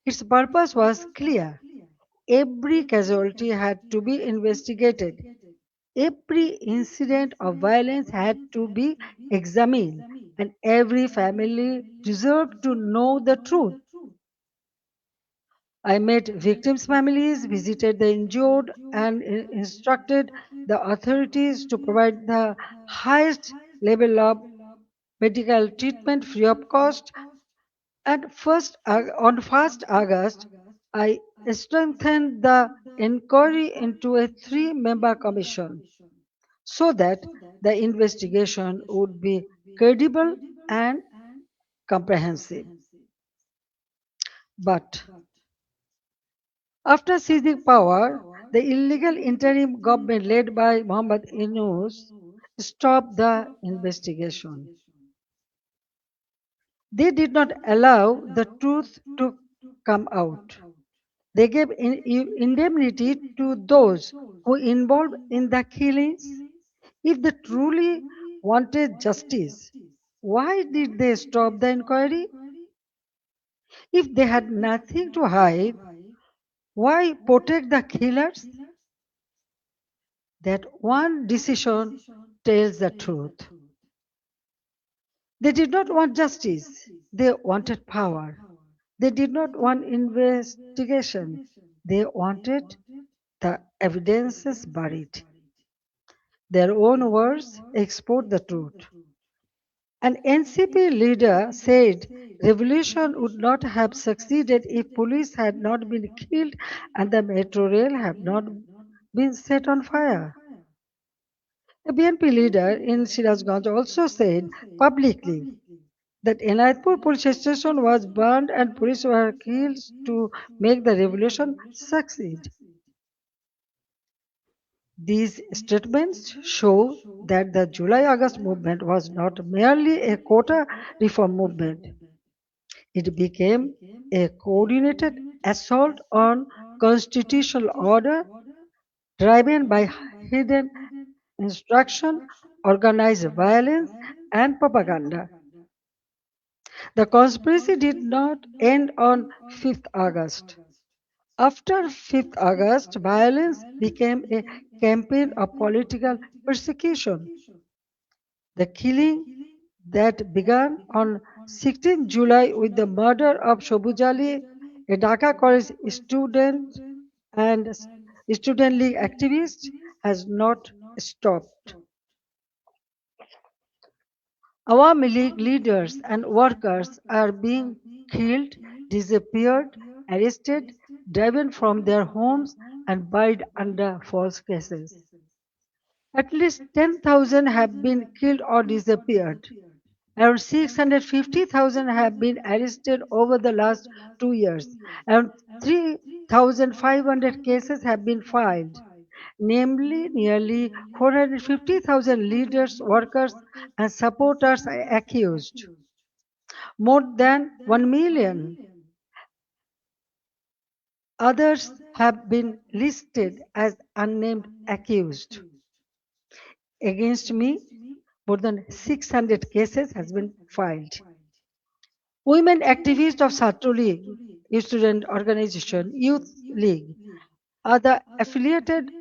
Its purpose was clear. Every casualty had to be investigated. Every incident of violence had to be examined, and every family deserved to know the truth. I met victims' families, visited the injured, and instructed the authorities to provide the highest level of medical treatment free of cost. And on 1st August, I strengthened the inquiry into a three-member commission so that the investigation would be credible and comprehensive. But after seizing power, the illegal interim government led by Muhammad Yunus stopped the investigation. They did not allow the truth to come out. They gave indemnity to those who involved in the killings. If they truly wanted justice, why did they stop the inquiry? If they had nothing to hide, why protect the killers? That one decision tells the truth. They did not want justice, they wanted power. They did not want investigation, they wanted the evidences buried. Their own words export the truth. An NCP leader said revolution would not have succeeded if police had not been killed and the metro rail had not been set on fire. A BNP leader in Sirazganj also said publicly that Enayatpur police station was burned and police were killed to make the revolution succeed. These statements show that the July-August movement was not merely a quota reform movement. It became a coordinated assault on constitutional order driven by hidden instruction, organized violence, and propaganda. The conspiracy did not end on 5th August. After 5th August, violence became a campaign of political persecution. The killing that began on 16 July with the murder of Shobuz Ali, a Dhaka college student and student league activist, has not stopped. Awami League leaders and workers are being killed, disappeared, arrested, driven from their homes, and buried under false cases. At least 10,000 have been killed or disappeared. Around 650,000 have been arrested over the last 2 years. Around 3,500 cases have been filed, namely nearly 450,000 leaders, workers, and supporters are accused. More than 1 million others have been listed as unnamed accused. Against me, more than 600 cases has been filed. Women activists of Satru League, student organization, youth league, other affiliated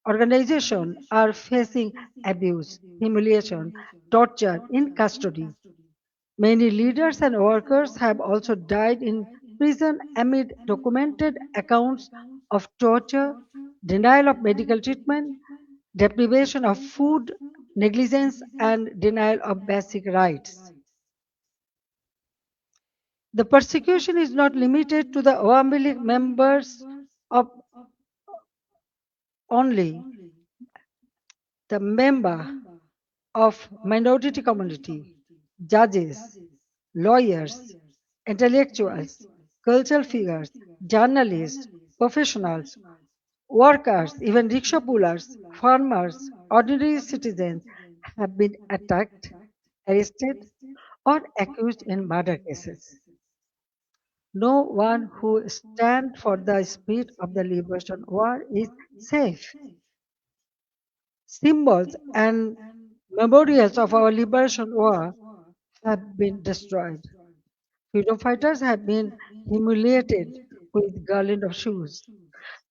organizations are facing abuse, humiliation, torture in custody. Many leaders and workers have also died in prison amid documented accounts of torture, denial of medical treatment, deprivation of food, negligence, and denial of basic rights. The persecution is not limited to the Awami League members of only. The member of minority community, judges, lawyers, intellectuals, cultural figures, journalists, professionals, workers, even rickshaw pullers, farmers, ordinary citizens have been attacked, arrested, or accused in murder cases. No one who stands for the spirit of the liberation war is safe. Symbols and memorials of our liberation war have been destroyed. Freedom fighters have been humiliated with garland of shoes.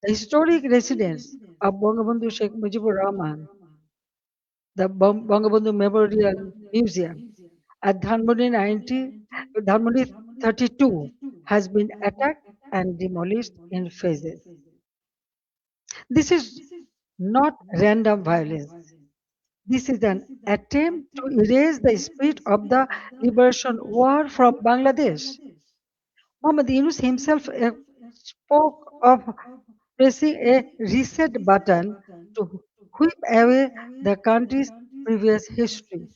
The historic residence of Bangabandhu Sheikh Mujibur Rahman, the Bangabandhu Memorial Museum at Dhanmondi 32 has been attacked and demolished in phases. This is not random violence. This is an attempt to erase the spirit of the liberation war from Bangladesh. Muhammad Yunus himself spoke of pressing a reset button to whip away the country's previous history.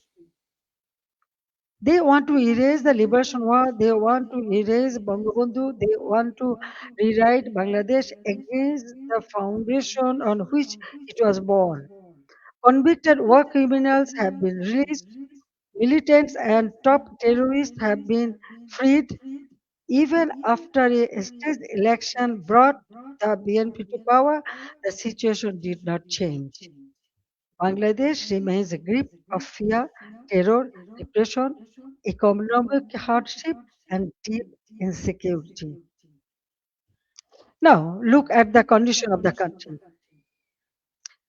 They want to erase the liberation war, they want to erase Bangabandhu, they want to rewrite Bangladesh against the foundation on which it was born. Convicted war criminals have been released, militants and top terrorists have been freed. Even after a staged election brought the BNP to power, the situation did not change. Bangladesh remains a grip of fear, terror, repression, economic hardship, and deep insecurity. Now, look at the condition of the country.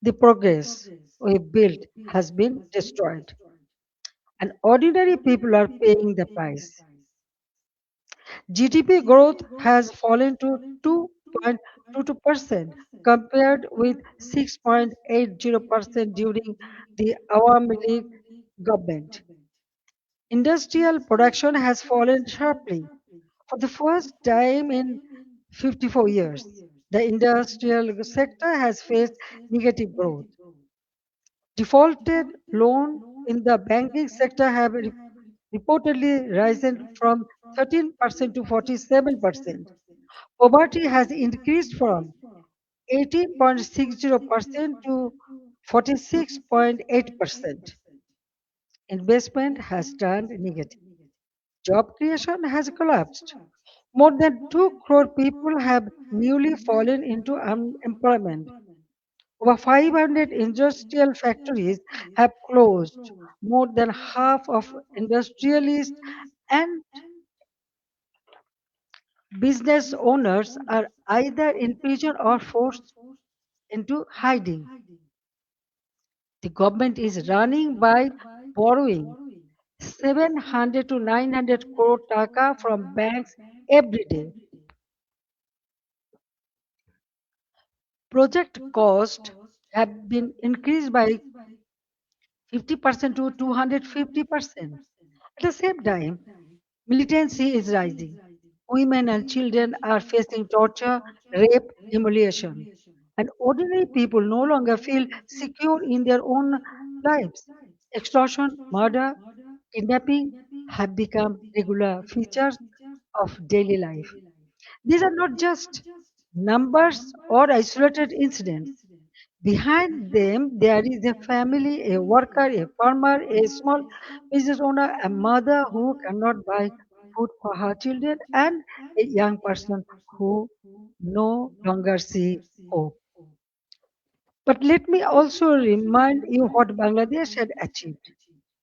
The progress we built has been destroyed, and ordinary people are paying the price. GDP growth has fallen to 2.22% compared with 6.80% during the Awami League government. Industrial production has fallen sharply. For the first time in 54 years, the industrial sector has faced negative growth. Defaulted loan in the banking sector have reportedly risen from 13% to 47%. Poverty has increased from 18.60% to 46.8%. Investment has turned negative. Job creation has collapsed. More than 2 crore people have newly fallen into unemployment. Over 500 industrial factories have closed. More than half of industrialists and business owners are either in prison or forced into hiding. The government is running by borrowing 700 to 900 crore taka from banks every day. Project costs have been increased by 50% to 250%. At the same time, militancy is rising. Women and children are facing torture, rape, humiliation. And ordinary people no longer feel secure in their own lives. Extortion, murder, kidnapping have become regular features of daily life. These are not just numbers or isolated incidents. Behind them, there is a family, a worker, a farmer, a small business owner, a mother who cannot buy food for her children, and a young person who no longer see hope. But let me also remind you what Bangladesh had achieved.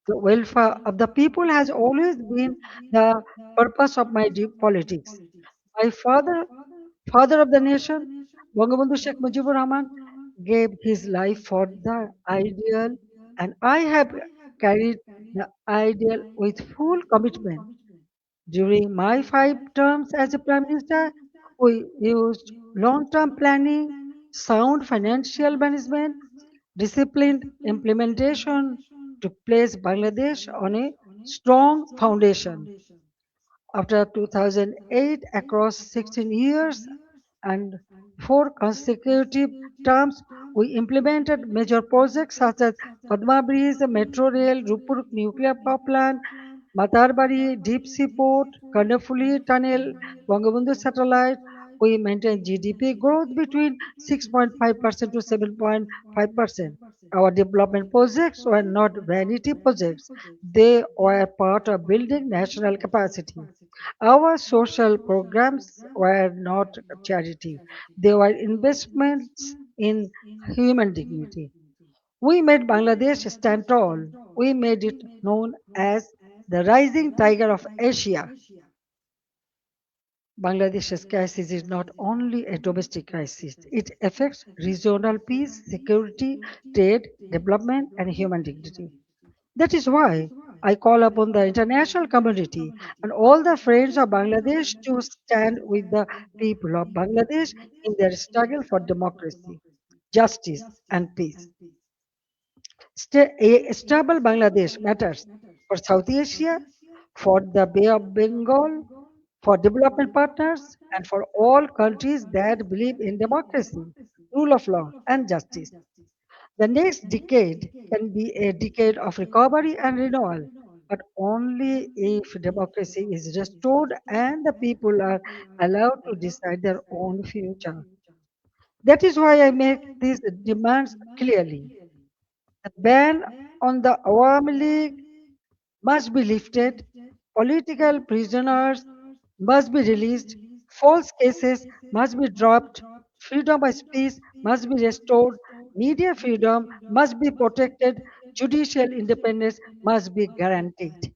The welfare of the people has always been the purpose of my deep politics. My father of the nation, Bangabandhu Sheikh Mujibur Rahman, gave his life for the ideal, and I have carried the ideal with full commitment. During my 5 terms as a Prime Minister, we used long term planning, sound financial management, disciplined implementation to place Bangladesh on a strong foundation. After 2008, across 16 years and 4 consecutive terms, we implemented major projects such as Padma Bridge, Metro Rail, Rupur Nuclear Power Plant, Matarbari Deep Sea Port, Karnafuli Tunnel, Bangabandhu Satellite. We maintained GDP growth between 6.5% to 7.5%. Our development projects were not vanity projects. They were part of building national capacity. Our social programs were not charity, they were investments in human dignity. We made Bangladesh stand tall. We made it known as the rising tiger of Asia. Bangladesh's crisis is not only a domestic crisis, it affects regional peace, security, trade, development, and human dignity. That is why I call upon the international community and all the friends of Bangladesh to stand with the people of Bangladesh in their struggle for democracy, justice, and peace. A stable Bangladesh matters for South Asia, for the Bay of Bengal, for development partners, and for all countries that believe in democracy, rule of law, and justice. The next decade can be a decade of recovery and renewal, but only if democracy is restored and the people are allowed to decide their own future. That is why I make these demands clearly. The ban on the Awami League must be lifted, political prisoners must be released, false cases must be dropped, freedom of speech must be restored, media freedom must be protected, judicial independence must be guaranteed.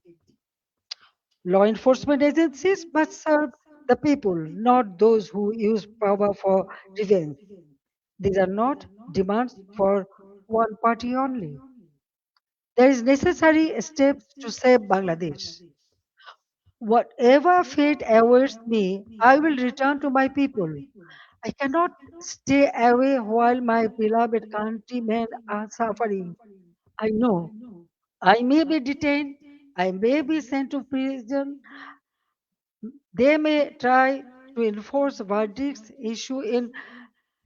Law enforcement agencies must serve the people, not those who use power for revenge. These are not demands for one party only. There is necessary steps to save Bangladesh. Whatever fate awaits me, I will return to my people. I cannot stay away while my beloved countrymen are suffering. I know I may be detained, I may be sent to prison. They may try to enforce verdicts issued in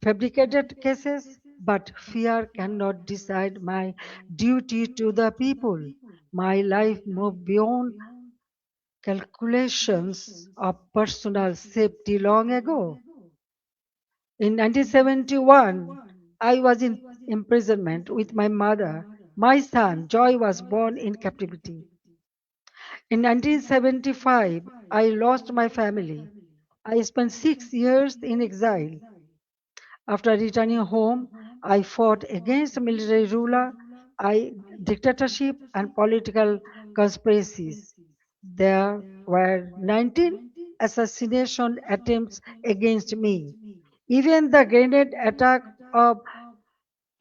fabricated cases, but fear cannot decide my duty to the people. My life moved beyond calculations of personal safety long ago. In 1971, I was in imprisonment with my mother. My son, Joy, was born in captivity. In 1975, I lost my family. I spent 6 years in exile. After returning home, I fought against military ruler, dictatorship, and political conspiracies. There were 19 assassination attempts against me. Even the grenade attack of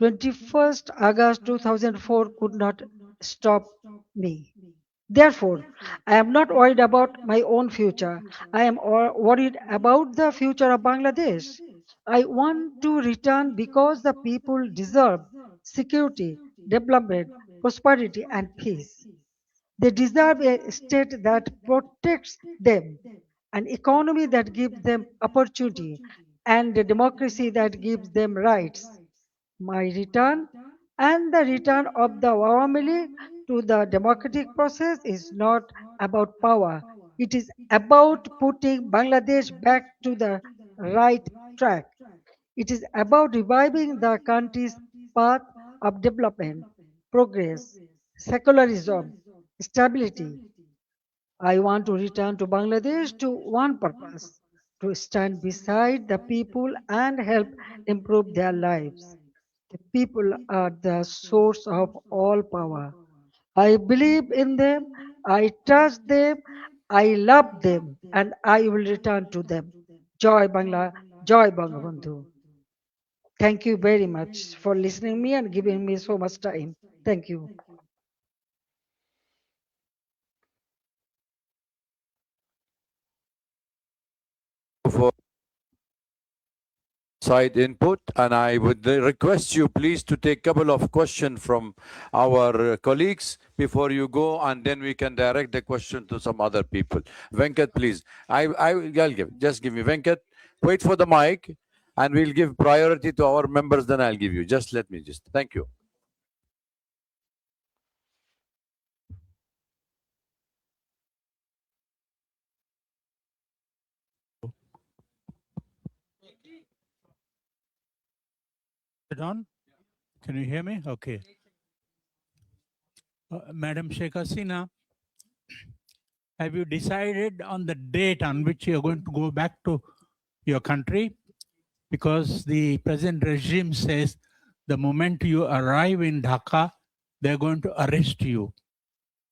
21st August 2004 could not stop me. Therefore, I am not worried about my own future. I am worried about the future of Bangladesh. I want to return because the people deserve security, development, prosperity, and peace. They deserve a state that protects them, an economy that gives them opportunity, and a democracy that gives them rights. My return and the return of the Awami League to the democratic process is not about power. It is about putting Bangladesh back to the right track. It is about reviving the country's path of development, progress, secularism, stability. I want to return to Bangladesh to one purpose, to stand beside the people and help improve their lives. The people are the source of all power. I believe in them, I trust them, I love them, and I will return to them. Joy Bangla, Joy Bangabandhu. Thank you very much for listening me and giving me so much time. Thank you. For side input, and I would request you please to take a couple of questions from our colleagues before you go, and then we can direct the question to some other people. Venkat, please. I'll give. Just give me Venkat. Wait for the mic, and we'll give priority to our members. Then I'll give you. Just let me just. Thank you. Is it on? Can you hear me? Okay. Madam Sheikh Hasina, have you decided on the date on which you're going to go back to your country? Because the present regime says the moment you arrive in Dhaka, they're going to arrest you.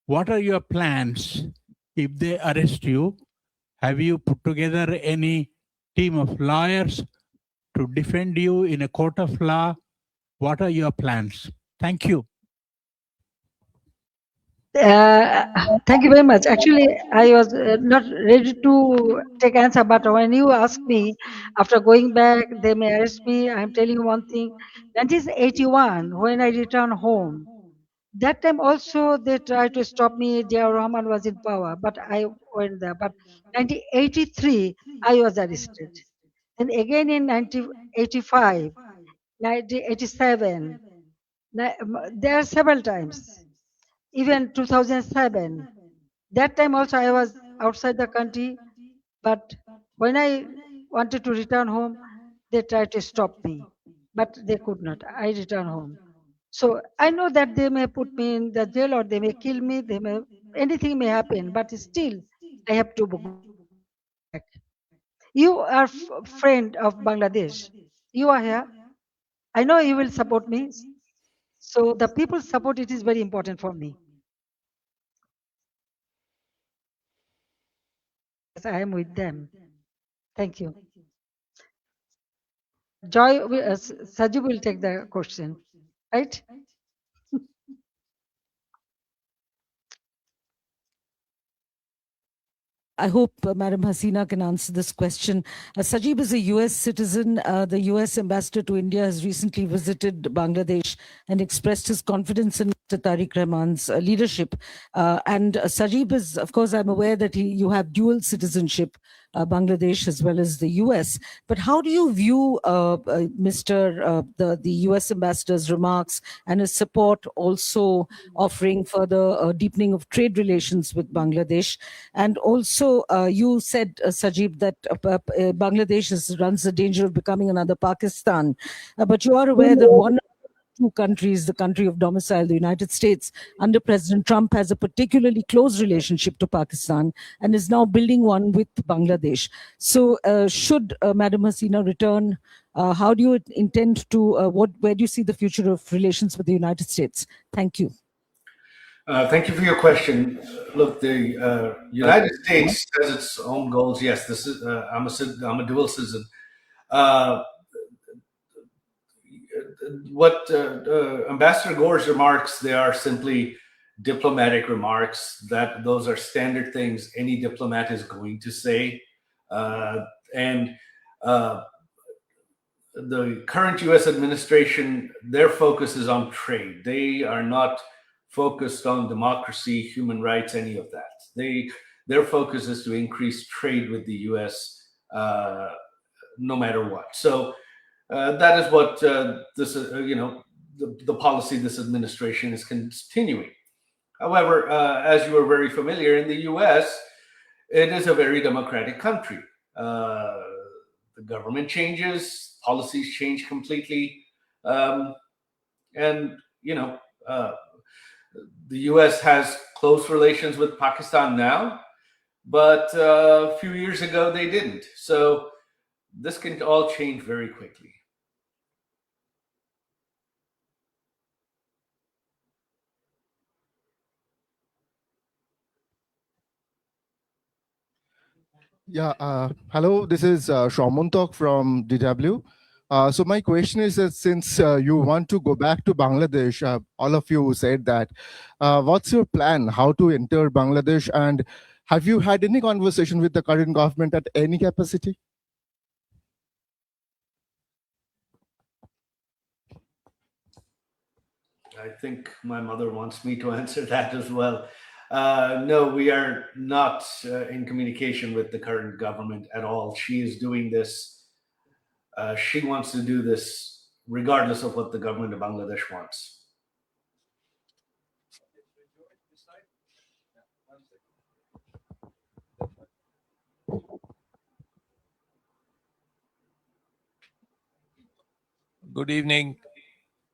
What are your plans if they arrest you? Have you put together any team of lawyers to defend you in a court of law? What are your plans? Thank you. Uh, Thank you very much. Actually, I was not ready to take answer, but when you ask me, after going back, they may arrest me. I'm telling you one thing. 1981, when I returned home, that time also they tried to stop me. Dia Rahman was in power, but I went there. But 1983, I was arrested. And again in 1985, 1987, there are several times. Even 2007, that time also I was outside the country, but when I wanted to return home, they tried to stop me, but they could not. I returned home. So I know that they may put me in the jail or they may kill me, they may anything may happen, but still I have to go back. You are friend of Bangladesh. You are here. I know you will support me. So the people's support it is very important for me. Yes, I am with them. Thank you. Joy, Sajib will take the question, right? I hope Madam Hasina can answer this question. Sajib is a US citizen. The US ambassador to India has recently visited Bangladesh and expressed his confidence in Mr. Tariq Rahman's leadership. And Sajib is, of course, I'm aware that you have dual citizenship, Bangladesh as well as the US. But how do you view the US ambassador's remarks and his support also offering further deepening of trade relations with Bangladesh? And also, you said, Sajib, that Bangladesh runs the danger of becoming another Pakistan. But you are aware that one of the two countries, the country of domicile, the United States, under President Trump, has a particularly close relationship to Pakistan and is now building one with Bangladesh. So should Madam Hasina return, how do you intend to, where do you see the future of relations with the United States? Thank you. Thank you for your question. Look, the United States has its own goals. Yes, this is. I'm a dual citizen. What Ambassador Gore's remarks, they are simply diplomatic remarks. Those are standard things any diplomat is going to say, and the current U.S. administration, their focus is on trade. They are not focused on democracy, human rights, any of that. Their focus is to increase trade with the U.S. No matter what. So that is what the policy this administration is continuing. However, as you are very familiar, in the U.S., it is a very democratic country. The government changes, policies change completely, and the U.S. has close relations with Pakistan now, but a few years ago they didn't. So this can all change very quickly. Yeah, hello, this is Shaumuntok from DW. So my question is that since you want to go back to Bangladesh, all of you said that, what's your plan, how to enter Bangladesh, and have you had any conversation with the current government at any capacity? I think my mother wants me to answer that as well. No, we are not in communication with the current government at all. She is doing this. She wants to do this regardless of what the government of Bangladesh wants. Good evening.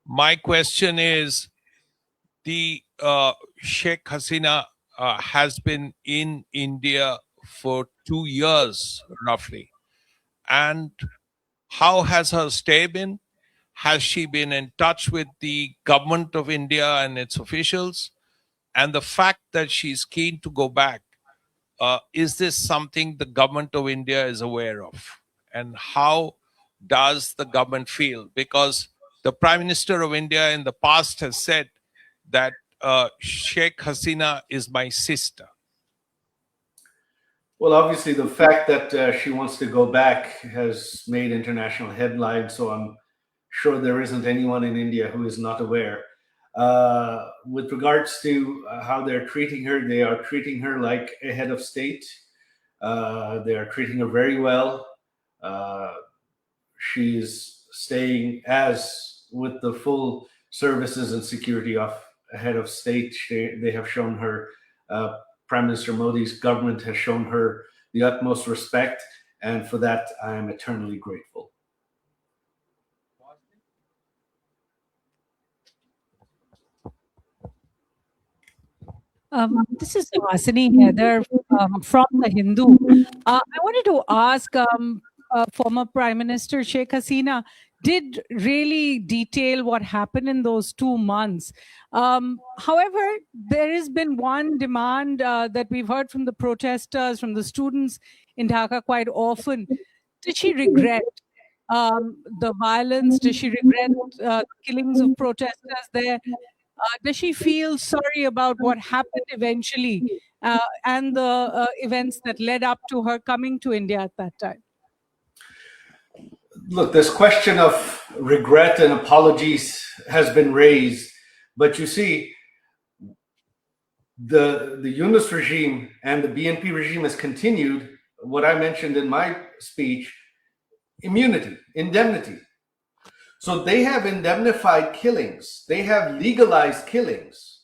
My question is, the Sheikh Hasina has been in India for 2 years, roughly. And how has her stay been? Has she been in touch with the government of India and its officials? And the fact that she's keen to go back, is this something the government of India is aware of? And how does the government feel? Because the Prime Minister of India in the past has said that Sheikh Hasina is my sister. Well, obviously, the fact that she wants to go back has made international headlines, so I'm sure there isn't anyone in India who is not aware. With regards to how they're treating her, they are treating her like a head of state. They are treating her very well. She's staying as with the full services and security of a head of state. They have shown her, Prime Minister Modi's government has shown her the utmost respect, and for that I am eternally grateful. This is Hasini Heather from The Hindu. I wanted to ask former Prime Minister Sheikh Hasina did really detail what happened in those 2 months. However, there has been one demand that we've heard from the protesters, from the students, in Dhaka quite often. Did she regret the violence? Does she regret killings of protesters there? Does she feel sorry about what happened eventually and the events that led up to her coming to India at that time? Look, this question of regret and apologies has been raised, but you see, the Yunus regime and the BNP regime has continued what I mentioned in my speech: immunity, indemnity. So they have indemnified killings. They have legalized killings.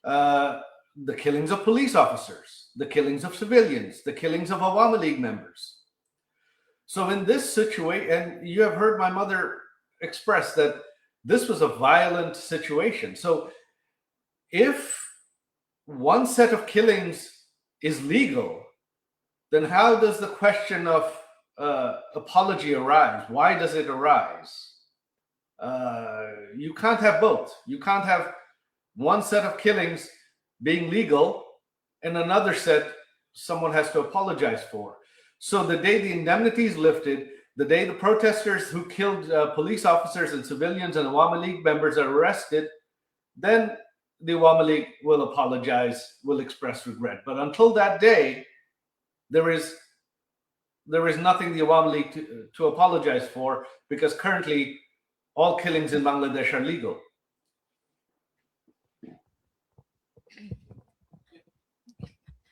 The killings of police officers, the killings of civilians, the killings of Awami League members. So in this situation, and you have heard my mother express that this was a violent situation. So if one set of killings is legal, then how does the question of apology arise? Why does it arise? You can't have both. You can't have one set of killings being legal and another set someone has to apologize for. So the day the indemnity is lifted, the day the protesters who killed police officers and civilians and Awami League members are arrested, then the Awami League will apologize, will express regret. But until that day, there is nothing the Awami League to apologize for, because currently all killings in Bangladesh are legal.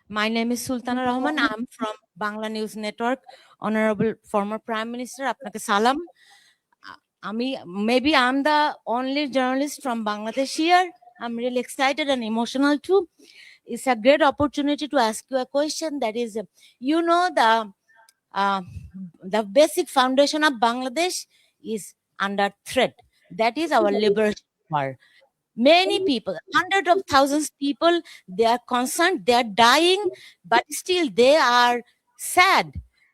My name is Sultana Rahman. I'm from Bangla News Network. Honorable former Prime Minister, আপনাকে সালাম. Maybe I'm the only journalist from Bangladesh here. I'm really excited and emotional too. It's a great opportunity to ask you a question. That is, you know, the basic foundation of Bangladesh is under threat. That is our liberation war. Many people, hundreds of thousands of people, they are concerned, they are dying, but still they are sad.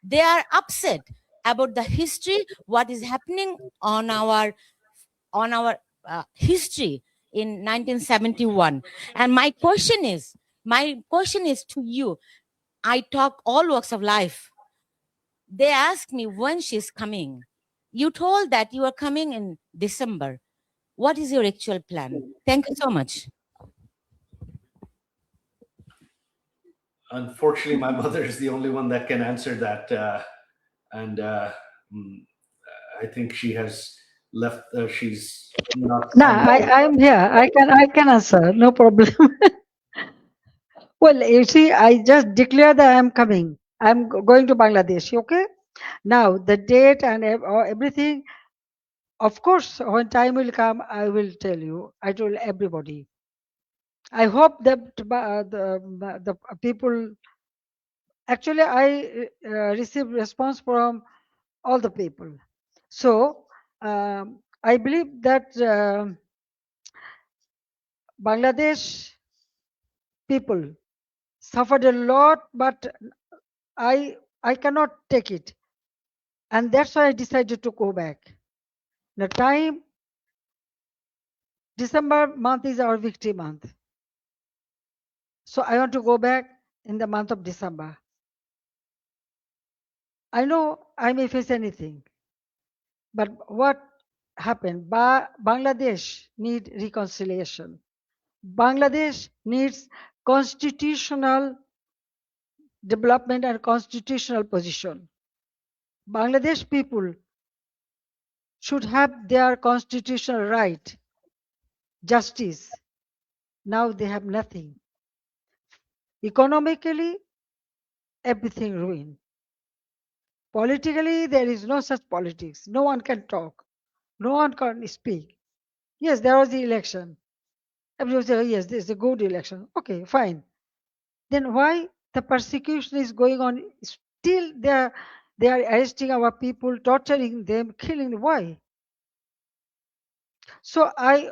They are upset about the history, what is happening on our history in 1971. And my question is to you. I talk all walks of life. They asked me when she's coming. You told that you are coming in December. What is your actual plan? Thank you so much. Unfortunately, my mother is the only one that can answer that. I think she has left. She's not. No, I'm here. I can answer. No problem. Well, you see, I just declare that I'm coming. I'm going to Bangladesh. Okay. Now the date and everything. Of course, when time will come, I will tell you. I told everybody. I hope that the people. Actually, I received response from all the people. So I believe that Bangladesh people suffered a lot, but I cannot take it, and that's why I decided to go back. The time December month is our victory month, so I want to go back in the month of December. I know I may face anything, but what happened? Bangladesh need reconciliation. Bangladesh needs constitutional development and constitutional position. Bangladesh people should have their constitutional right, justice. Now they have nothing. Economically, everything ruined. Politically, there is no such politics. No one can talk. No one can speak. Yes, there was the election. Everyone said, yes, this is a good election. Okay, fine. Then why the persecution is going on? Still, they are arresting our people, torturing them, killing. Why? So I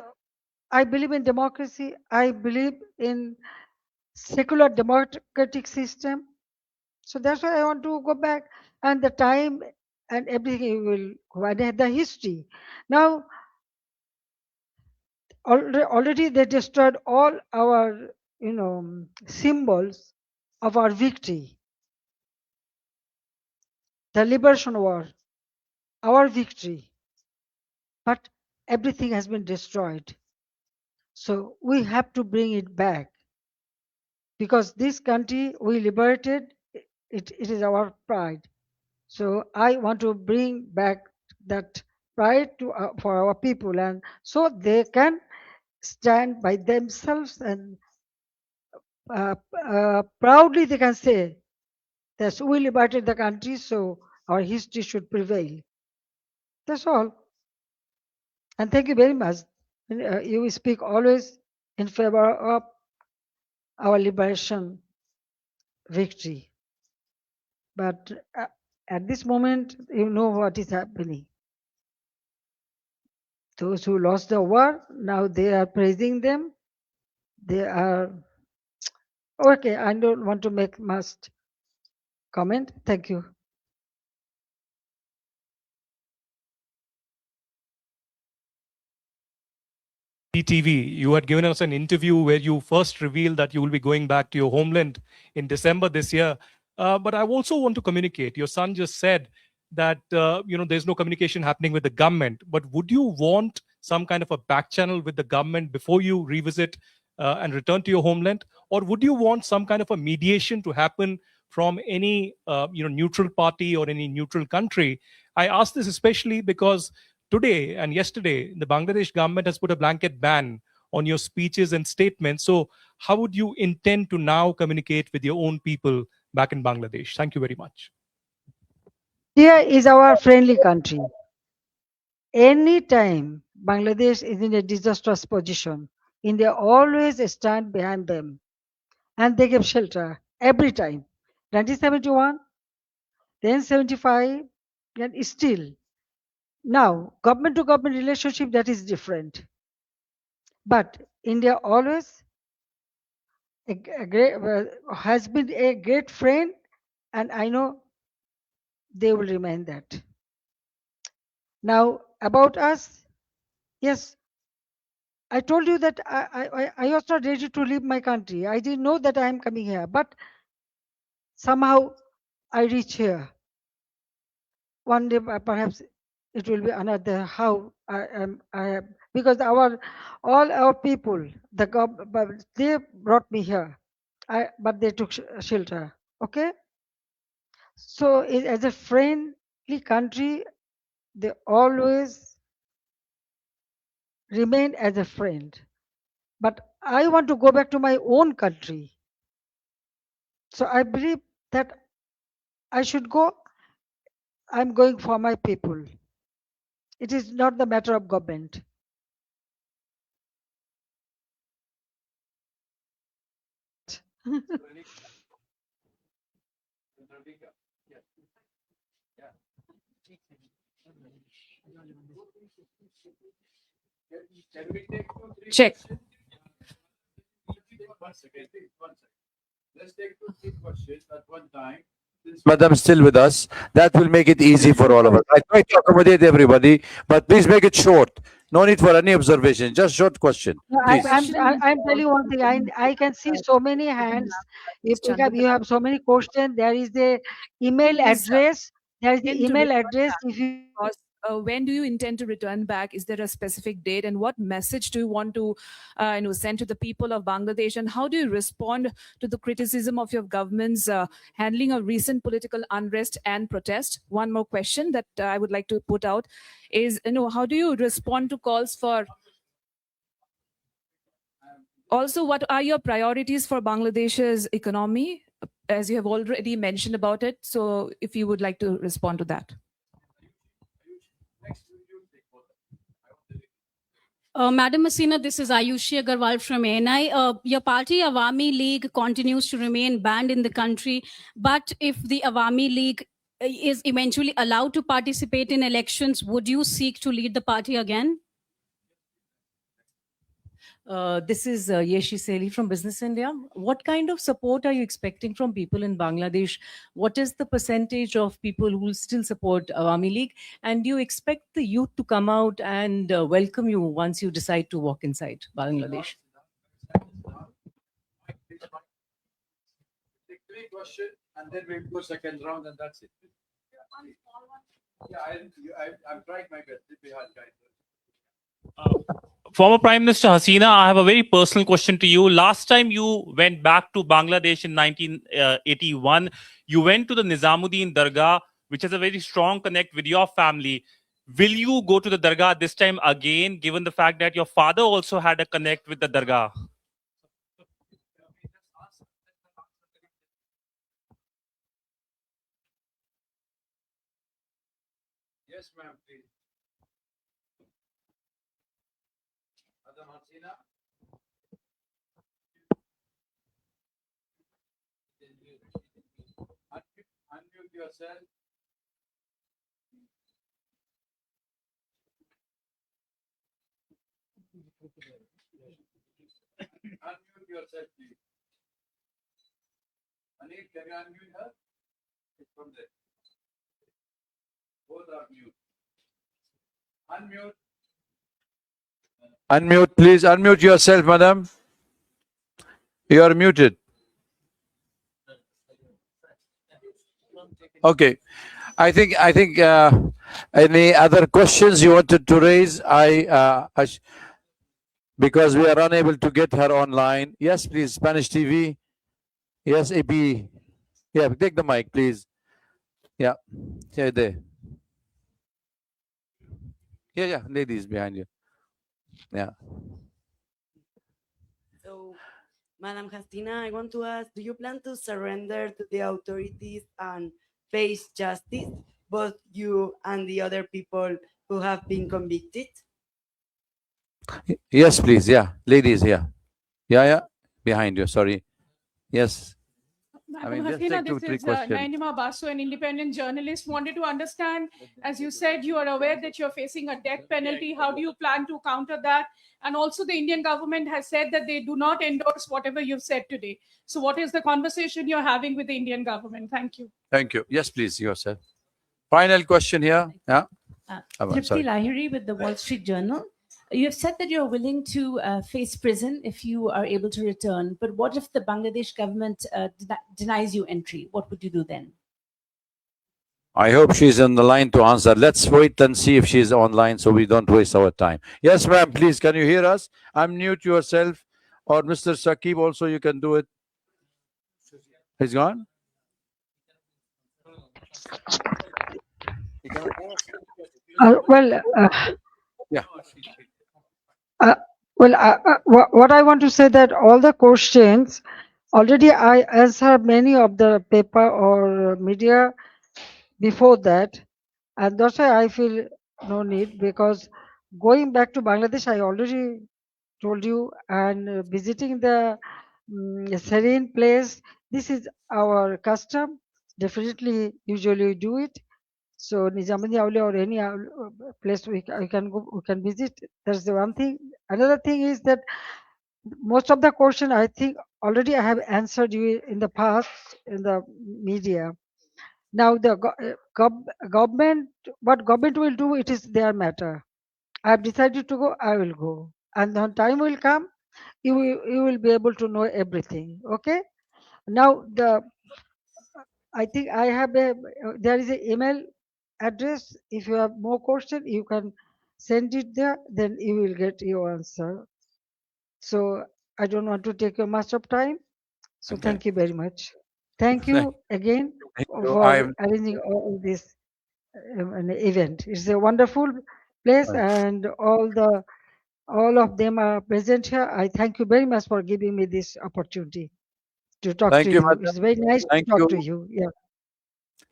believe in democracy. I believe in secular democratic system. So that's why I want to go back, and the time and everything will go. And the history. Now, already they destroyed all our, symbols of our victory. the liberation war, our victory. But everything has been destroyed. So we have to bring it back, because this country we liberated, it is our pride. So I want to bring back that pride to for our people, and so they can stand by themselves, and proudly they can say that we liberated the country, so our history should prevail. That's all. And thank you very much. You speak always in favor of our liberation victory. But at this moment, you know what is happening. Those who lost the war, now they are praising them. They are okay. I don't want to make much comment. Thank you. TV, you had given us an interview where you first revealed that you will be going back to your homeland in December this year. But I also want to communicate. Your son just said that there's no communication happening with the government. But would you want some kind of a back channel with the government before you revisit and return to your homeland, or would you want some kind of a mediation to happen from any neutral party or any neutral country? I ask this especially because today and yesterday, the Bangladesh government has put a blanket ban on your speeches and statements. So how would you intend to now communicate with your own people back in Bangladesh? Thank you very much. India is our friendly country. Anytime Bangladesh is in a disastrous position, India always stand behind them, and they give shelter every time. 1971, then 75, and still. Now, government to government relationship, that is different. But India always has been a great friend, and I know they will remain that. Now, about us, yes, I told you that I was not ready to leave my country. I didn't know that I am coming here, but somehow I reach here. One day, perhaps it will be another. How I am, because all our people, they brought me here. But they took shelter. Okay, so as a friendly country, they always remain as a friend. But I want to go back to my own country. So I believe that I should go. I'm going for my people. It is not the matter of government. Check. Let's take 2-3 questions at one time. Madam is still with us. That will make it easy for all of us. I try to accommodate everybody, but please make it short. No need for any observation. Just short question. No, Please. I'm telling you one thing. I can see so many hands. If you have so many questions, there is the email address. There is the email address. If you When do you intend to return back? Is there a specific date, and what message do you want to send to the people of Bangladesh, and how do you respond to the criticism of your government's handling of recent political unrest and protest? One more question that I would like to put out is, how do you respond to calls for also, what are your priorities for Bangladesh's economy, as you have already mentioned about it? So if you would like to respond to that. Madam Hasina, this is Ayushi Agarwal from ANI. Your party, Awami League, continues to remain banned in the country. But if the Awami League is eventually allowed to participate in elections, would you seek to lead the party again? This is Yeshi Seli from Business India. What kind of support are you expecting from people in Bangladesh? What is the percentage of people who will still support Awami League? And do you expect the youth to come out and welcome you once you decide to walk inside Bangladesh? Take 3 questions and then we'll go second round, and that's it. I'm trying my best. Former Prime Minister Hasina, I have a very personal question to you. Last time you went back to Bangladesh in 1981, you went to the Nizamuddin Dargah, which has a very strong connect with your family. Will you go to the Dargah this time again, given the fact that your father also had a connect with the Dargah? Yes, ma'am, please. Madam Hasina. Unmute yourself. Unmute yourself, please. Anil, can you unmute her? It's from there. Both are mute. Unmute. Unmute, please. Unmute yourself, madam. You are muted. Okay. I think any other questions you wanted to raise? Because we are unable to get her online. Yes, please. Spanish TV. Yes, AP. Yeah, take the mic, please. Yeah. Yeah, there. Yeah, ladies behind you. Yeah. So, Madam Hasina, I want to ask, do you plan to surrender to the authorities and face justice, both you and the other people who have been convicted? Yes, please. Yeah, ladies here. Yeah, behind you. Sorry. Yes. Madam just Hasina, take two, this three is questions. Nainima Basu, an independent journalist. Wanted to understand, as you said, you are aware that you're facing a death penalty. How do you plan to counter that? And also, the Indian government has said that they do not endorse whatever you've said today. So, what is the conversation you're having with the Indian government? Thank you. Thank you. Yes, please, yourself. Final question here. Yeah. Tripti Sorry. Lahiri with the Wall Street Journal. You have said that you're willing to face prison if you are able to return. But what if the Bangladesh government denies you entry? What would you do then? I hope she's on the line to answer. Let's wait and see if she's online so we don't waste our time. Yes, ma'am, please. Can you hear us? Unmute yourself. Or Mr. Saqib also, you can do it. He's gone? Well, Yeah. What I want to say that all the questions already I answered many of the paper or media before that, and that's why I feel no need, because going back to Bangladesh, I already told you, and visiting the serene place, this is our custom. Definitely, usually we do it. So Nizamani Aule or any place we can go, we can visit. That's the one thing. Another thing is that most of the question I think already I have answered you in the past in the media. Now the government, what government will do, it is their matter. I have decided to go, I will go, and when time will come, you will be able to know everything. Okay. Now I think I have there is an email address. If you have more question, you can send it there. Then you will get your answer. So I don't want to take much of time. So Okay. thank you very much. Thank you again Thank you. for arranging all this an event. It's a wonderful place, and all of them are present here. I thank you very much for giving me this opportunity to talk Thank to you, you. madam. It's very nice Thank to talk to you. you. Yeah.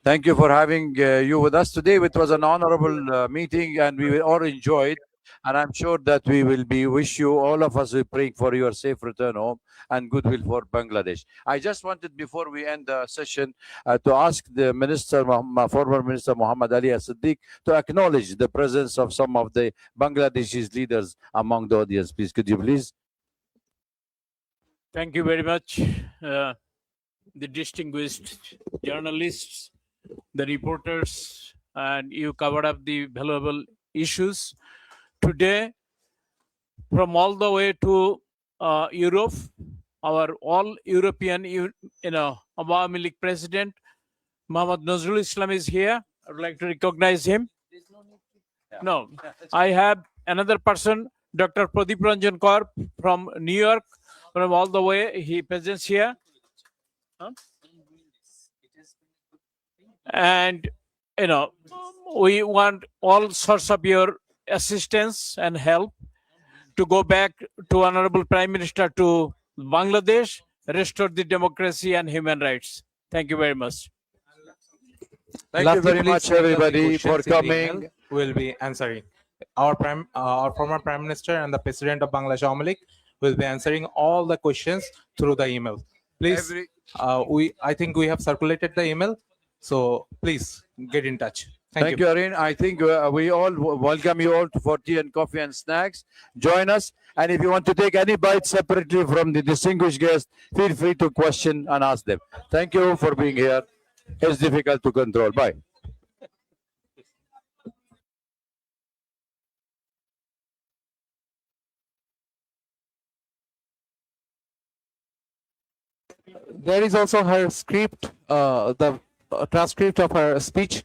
Thank you for having you with us today. It was an honorable meeting, and we all enjoyed. And I'm sure that we will wish you, all of us, praying for your safe return home and goodwill for Bangladesh. I just wanted, before we end the session, to ask the minister, former Minister Muhammad Ali As-Siddiq, to acknowledge the presence of some of the Bangladeshi leaders among the audience. Please, could you please? Thank you very much, the distinguished journalists, the reporters, and you covered up the valuable issues. Today, from all the way to Europe, our all European, Awami League President, Muhammad Nazrul Islam is here, I would like to recognize him. No, I have another person, Dr. Pradeep Ranjan Kaur from New York, from all the way. He presents here. Huh? And, you know, we want all sorts of your assistance and help to go back to Honorable Prime Minister to Bangladesh, restore the democracy and human rights. Thank you very much. Thank you very please much, send us the everybody, for questions in the email. coming. We'll be answering. Our former Prime Minister and the President of Bangladesh Awami League will be answering all the questions through the email. Please, I think we have circulated the email, so please get in touch. Thank you, Arun. I think we all welcome you all for tea and coffee and snacks. Join us. And if you want to take any bite separately from the distinguished guest, feel free to question and ask them. Thank you for being here. It's difficult to control. Bye. There is also her script, the transcript of her speech